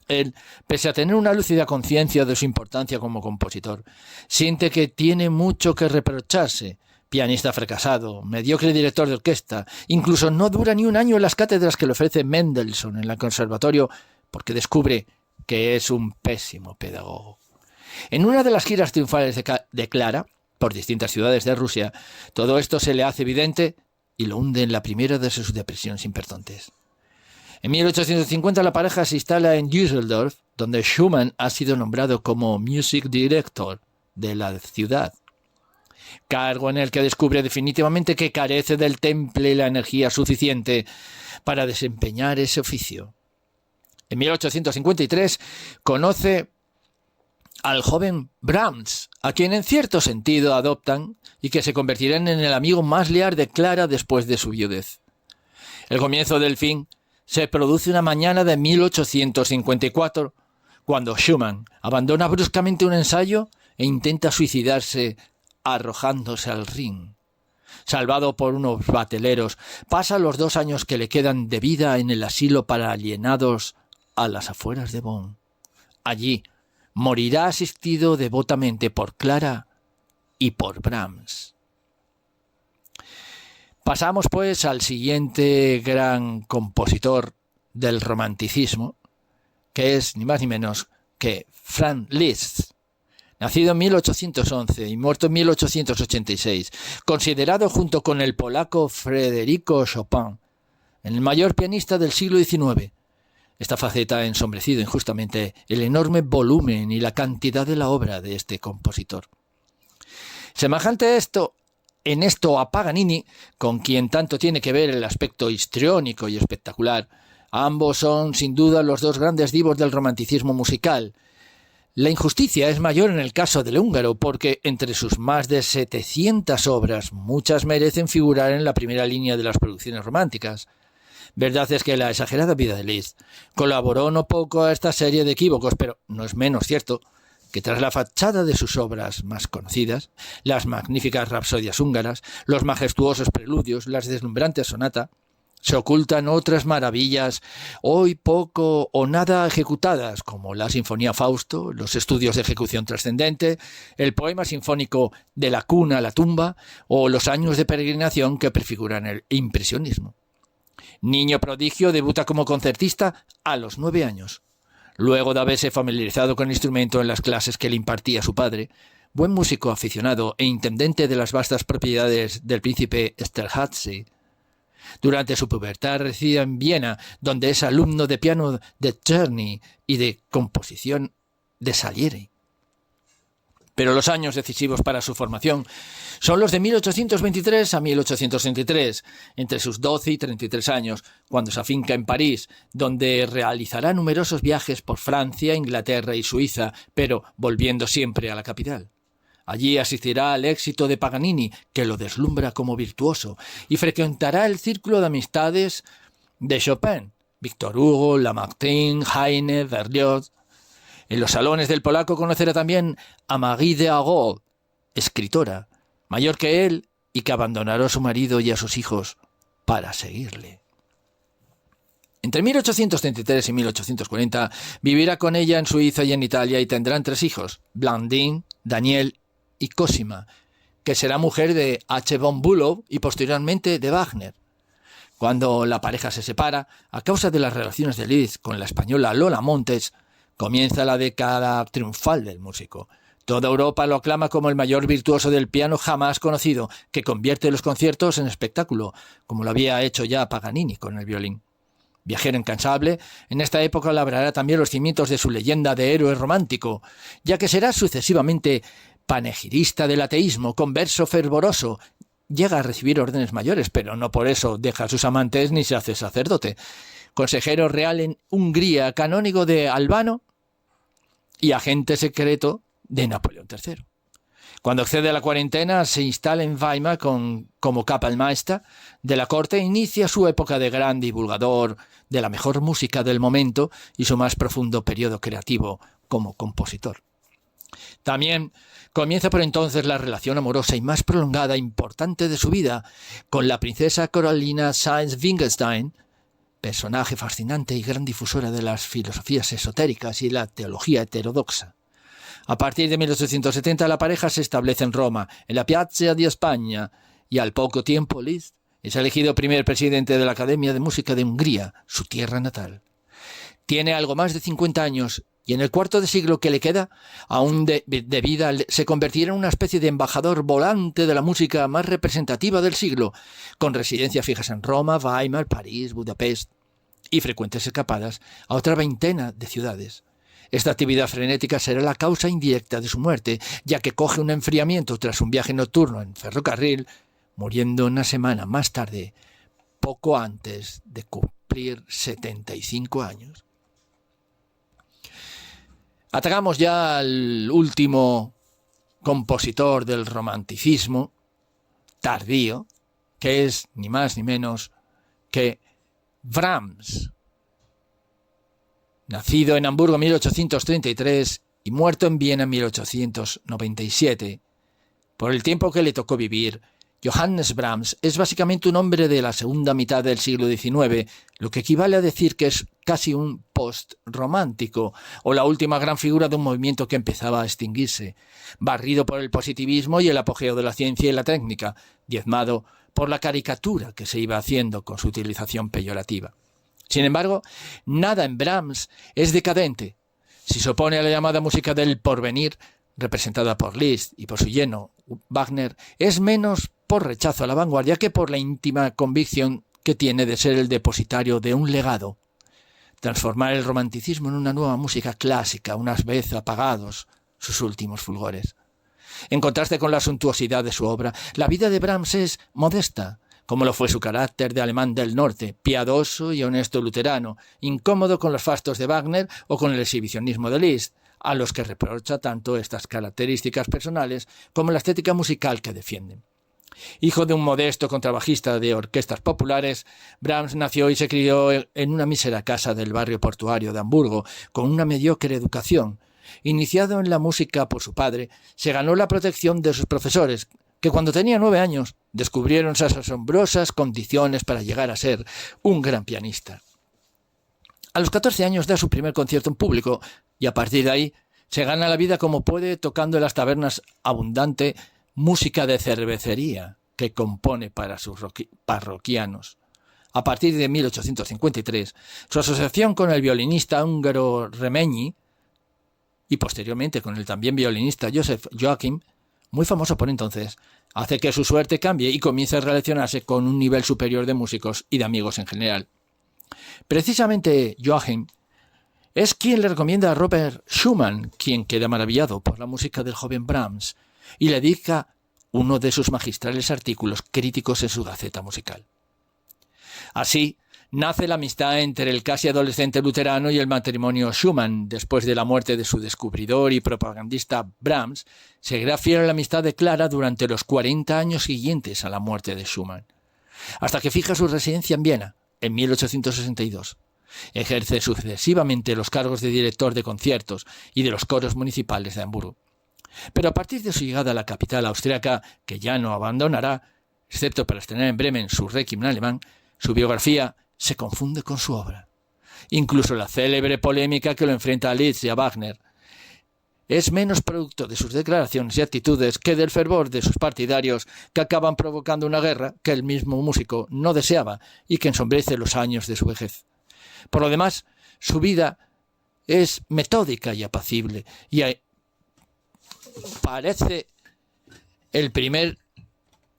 Él, pese a tener una lúcida conciencia de su importancia como compositor, siente que tiene mucho que reprocharse. Pianista fracasado, mediocre director de orquesta, incluso no dura ni un año en las cátedras que le ofrece Mendelssohn en el conservatorio, porque descubre que es un pésimo pedagogo. En una de las giras triunfales de Clara, por distintas ciudades de Rusia, todo esto se le hace evidente y lo hunde en la primera de sus depresiones importantes. En 1850 la pareja se instala en Düsseldorf, donde Schumann ha sido nombrado como Music Director de la ciudad, cargo en el que descubre definitivamente que carece del temple y la energía suficiente para desempeñar ese oficio. En 1853 conoce al joven Brahms, a quien en cierto sentido adoptan y que se convertirán en el amigo más leal de Clara después de su viudez. El comienzo del fin se produce una mañana de 1854, cuando Schumann abandona bruscamente un ensayo e intenta suicidarse arrojándose al Rin. Salvado por unos bateleros, pasa los 2 años que le quedan de vida en el asilo para alienados a las afueras de Bonn. Allí morirá asistido devotamente por Clara y por Brahms. Pasamos pues al siguiente gran compositor del romanticismo, que es ni más ni menos que Franz Liszt, nacido en 1811 y muerto en 1886, considerado junto con el polaco Frédéric Chopin el mayor pianista del siglo XIX. Esta faceta ha ensombrecido injustamente el enorme volumen y la cantidad de la obra de este compositor. Semejante en esto a Paganini, con quien tanto tiene que ver el aspecto histriónico y espectacular. Ambos son, sin duda, los 2 grandes divos del romanticismo musical. La injusticia es mayor en el caso del húngaro, porque entre sus más de 700 obras, muchas merecen figurar en la primera línea de las producciones románticas. Verdad es que la exagerada vida de Liszt colaboró no poco a esta serie de equívocos, pero no es menos cierto que tras la fachada de sus obras más conocidas, las magníficas rapsodias húngaras, los majestuosos preludios, las deslumbrantes sonatas, se ocultan otras maravillas hoy poco o nada ejecutadas, como la Sinfonía Fausto, los estudios de ejecución trascendente, el poema sinfónico De la cuna a la tumba o los años de peregrinación que prefiguran el impresionismo. Niño prodigio, debuta como concertista a los 9 años. Luego de haberse familiarizado con el instrumento en las clases que le impartía su padre, buen músico aficionado e intendente de las vastas propiedades del príncipe Esterházy, Durante su pubertad reside en Viena, donde es alumno de piano de Czerny y de composición de Salieri. Pero los años decisivos para su formación son los de 1823 a 1833, entre sus 12 y 33 años, cuando se afinca en París, donde realizará numerosos viajes por Francia, Inglaterra y Suiza, pero volviendo siempre a la capital. Allí asistirá al éxito de Paganini, que lo deslumbra como virtuoso, y frecuentará el círculo de amistades de Chopin, Victor Hugo, Lamartine, Heine, Berlioz. En los salones del polaco conocerá también a Marie de Argol, escritora, mayor que él y que abandonará a su marido y a sus hijos para seguirle. Entre 1833 y 1840 vivirá con ella en Suiza y en Italia y tendrán 3 hijos, Blandine, Daniel y Cosima, que será mujer de H. von Bülow y posteriormente de Wagner. Cuando la pareja se separa, a causa de las relaciones de Liszt con la española Lola Montes, comienza la década triunfal del músico. Toda Europa lo aclama como el mayor virtuoso del piano jamás conocido, que convierte los conciertos en espectáculo, como lo había hecho ya Paganini con el violín. Viajero incansable, en esta época labrará también los cimientos de su leyenda de héroe romántico, ya que será sucesivamente panegirista del ateísmo, converso fervoroso. Llega a recibir órdenes mayores, pero no por eso deja a sus amantes ni se hace sacerdote. Consejero real en Hungría, canónigo de Albano y agente secreto de Napoleón III. Cuando accede a la cuarentena, se instala en Weimar como Kapellmeister de la corte e inicia su época de gran divulgador de la mejor música del momento y su más profundo periodo creativo como compositor. También comienza por entonces la relación amorosa y más prolongada e importante de su vida con la princesa Carolina Sayn-Wittgenstein, personaje fascinante y gran difusora de las filosofías esotéricas y la teología heterodoxa. A partir de 1870 la pareja se establece en Roma, en la Piazza di Spagna, y al poco tiempo Liszt es elegido primer presidente de la Academia de Música de Hungría, su tierra natal. Tiene algo más de 50 años y en el cuarto de siglo que le queda, aún de vida, se convertirá en una especie de embajador volante de la música más representativa del siglo, con residencias fijas en Roma, Weimar, París, Budapest y frecuentes escapadas a otra veintena de ciudades. Esta actividad frenética será la causa indirecta de su muerte, ya que coge un enfriamiento tras un viaje nocturno en ferrocarril, muriendo una semana más tarde, poco antes de cumplir 75 años. Atacamos ya al último compositor del romanticismo tardío, que es ni más ni menos que Brahms. Nacido en Hamburgo en 1833 y muerto en Viena en 1897. Por el tiempo que le tocó vivir, Johannes Brahms es básicamente un hombre de la segunda mitad del siglo XIX, lo que equivale a decir que es casi un post-romántico, o la última gran figura de un movimiento que empezaba a extinguirse, barrido por el positivismo y el apogeo de la ciencia y la técnica, diezmado por la caricatura que se iba haciendo con su utilización peyorativa. Sin embargo, nada en Brahms es decadente. Si se opone a la llamada música del porvenir, representada por Liszt y por su lleno Wagner, es menos por rechazo a la vanguardia que por la íntima convicción que tiene de ser el depositario de un legado. Transformar el romanticismo en una nueva música clásica, unas veces apagados sus últimos fulgores. En contraste con la suntuosidad de su obra, la vida de Brahms es modesta, como lo fue su carácter de alemán del norte, piadoso y honesto luterano, incómodo con los fastos de Wagner o con el exhibicionismo de Liszt, a los que reprocha tanto estas características personales como la estética musical que defienden. Hijo de un modesto contrabajista de orquestas populares, Brahms nació y se crió en una mísera casa del barrio portuario de Hamburgo, con una mediocre educación. Iniciado en la música por su padre, se ganó la protección de sus profesores, que cuando tenía 9 años descubrieron esas asombrosas condiciones para llegar a ser un gran pianista. A los 14 años da su primer concierto en público y a partir de ahí se gana la vida como puede tocando en las tabernas abundante música de cervecería que compone para sus parroquianos. A partir de 1853, su asociación con el violinista húngaro Remenyi y posteriormente con el también violinista József Joachim muy famoso por entonces, hace que su suerte cambie y comience a relacionarse con un nivel superior de músicos y de amigos en general. Precisamente Joachim es quien le recomienda a Robert Schumann, quien queda maravillado por la música del joven Brahms, y le dedica uno de sus magistrales artículos críticos en su Gaceta Musical. Así nace la amistad entre el casi adolescente luterano y el matrimonio Schumann. Después de la muerte de su descubridor y propagandista Brahms, seguirá fiel a la amistad de Clara durante los 40 años siguientes a la muerte de Schumann, hasta que fija su residencia en Viena, en 1862. Ejerce sucesivamente los cargos de director de conciertos y de los coros municipales de Hamburgo. Pero a partir de su llegada a la capital austriaca, que ya no abandonará, excepto para estrenar en Bremen su Requiem en alemán, su biografía se confunde con su obra. Incluso la célebre polémica que lo enfrenta a Liszt y a Wagner es menos producto de sus declaraciones y actitudes que del fervor de sus partidarios, que acaban provocando una guerra que el mismo músico no deseaba y que ensombrece los años de su vejez. Por lo demás, su vida es metódica y apacible, y parece el primer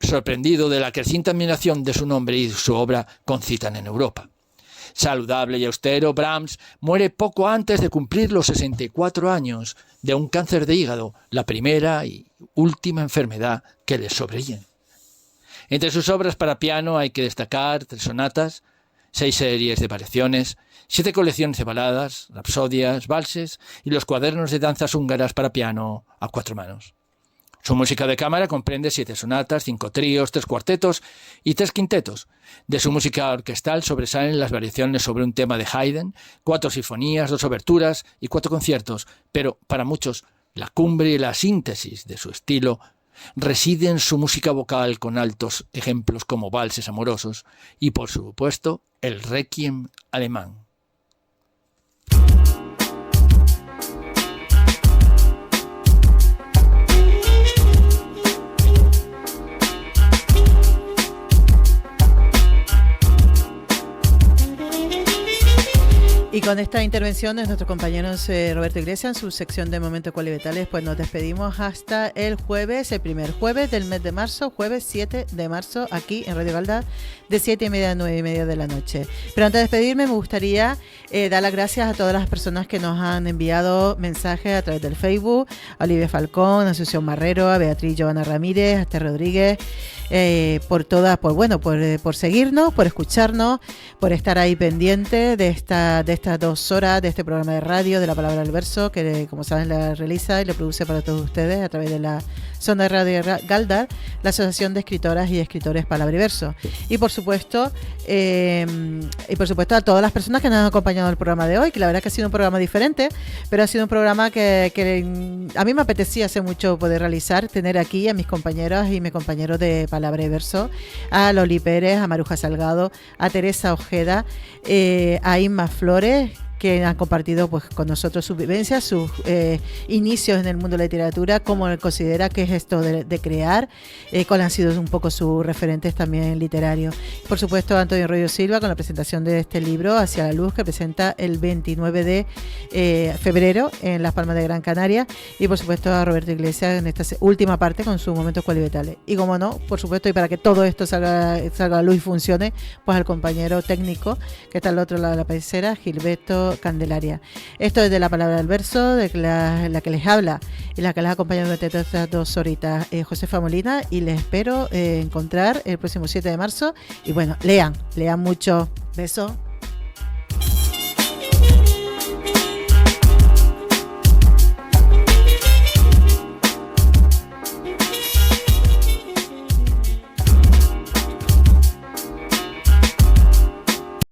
sorprendido de la creciente admiración de su nombre y su obra concitan en Europa. Saludable y austero, Brahms muere poco antes de cumplir los 64 años de un cáncer de hígado, la primera y última enfermedad que le sobreviene. Entre sus obras para piano hay que destacar 3 sonatas, 6 series de variaciones, 7 colecciones de baladas, rapsodias, valses y los cuadernos de danzas húngaras para piano a 4 manos. Su música de cámara comprende 7 sonatas, 5 tríos, 3 cuartetos y 3 quintetos. De su música orquestal sobresalen las variaciones sobre un tema de Haydn, 4 sinfonías, 2 oberturas y 4 conciertos, pero para muchos la cumbre y la síntesis de su estilo reside en su música vocal con altos ejemplos como valses amorosos y, por supuesto, el Requiem alemán. Y con esta intervención de nuestros compañeros Roberto Iglesias en su sección de Momentos Cualibetales, pues nos despedimos hasta el jueves, el primer jueves del mes de marzo, jueves 7 de marzo, aquí en Radio Galdar, de 7:30 a 9:30 de la noche. Pero antes de despedirme, me gustaría dar las gracias a todas las personas que nos han enviado mensajes a través del Facebook: a Olivia Falcón, a Asunción Marrero, a Beatriz Giovanna Ramírez, a Esther Rodríguez, por seguirnos, por escucharnos, por estar ahí pendiente de estas 2 horas de este programa de radio de La Palabra del Verso, que como saben la realiza y lo produce para todos ustedes a través de la Sonda de Radio Galdar, la Asociación de Escritoras y Escritores Palabra y Verso. Y por supuesto a todas las personas que nos han acompañado en el programa de hoy, que la verdad que ha sido un programa diferente, pero ha sido un programa que a mí me apetecía hace mucho poder realizar, tener aquí a mis compañeras y mis compañeros de Palabra y Verso, a Loli Pérez, a Maruja Salgado, a Teresa Ojeda, a Inma Flores, que han compartido pues con nosotros sus vivencias, sus inicios en el mundo de la literatura, cómo él considera que es esto de crear, cuáles han sido un poco sus referentes también literarios. Por supuesto, a Antonio Arroyo Silva con la presentación de este libro, Hacia la Luz, que presenta el 29 de febrero en Las Palmas de Gran Canaria, y por supuesto a Roberto Iglesias en esta última parte con sus Momentos Cualibetales. Y como no, por supuesto, y para que todo esto salga a la luz y funcione, pues al compañero técnico que está al otro lado de la pecera, Gilberto Candelaria. Esto es de La Palabra del Verso, de la que les habla y la que les acompaña durante todas estas 2 horitas, Josefa Molina, y les espero encontrar el próximo 7 de marzo. Y bueno, lean mucho. Beso.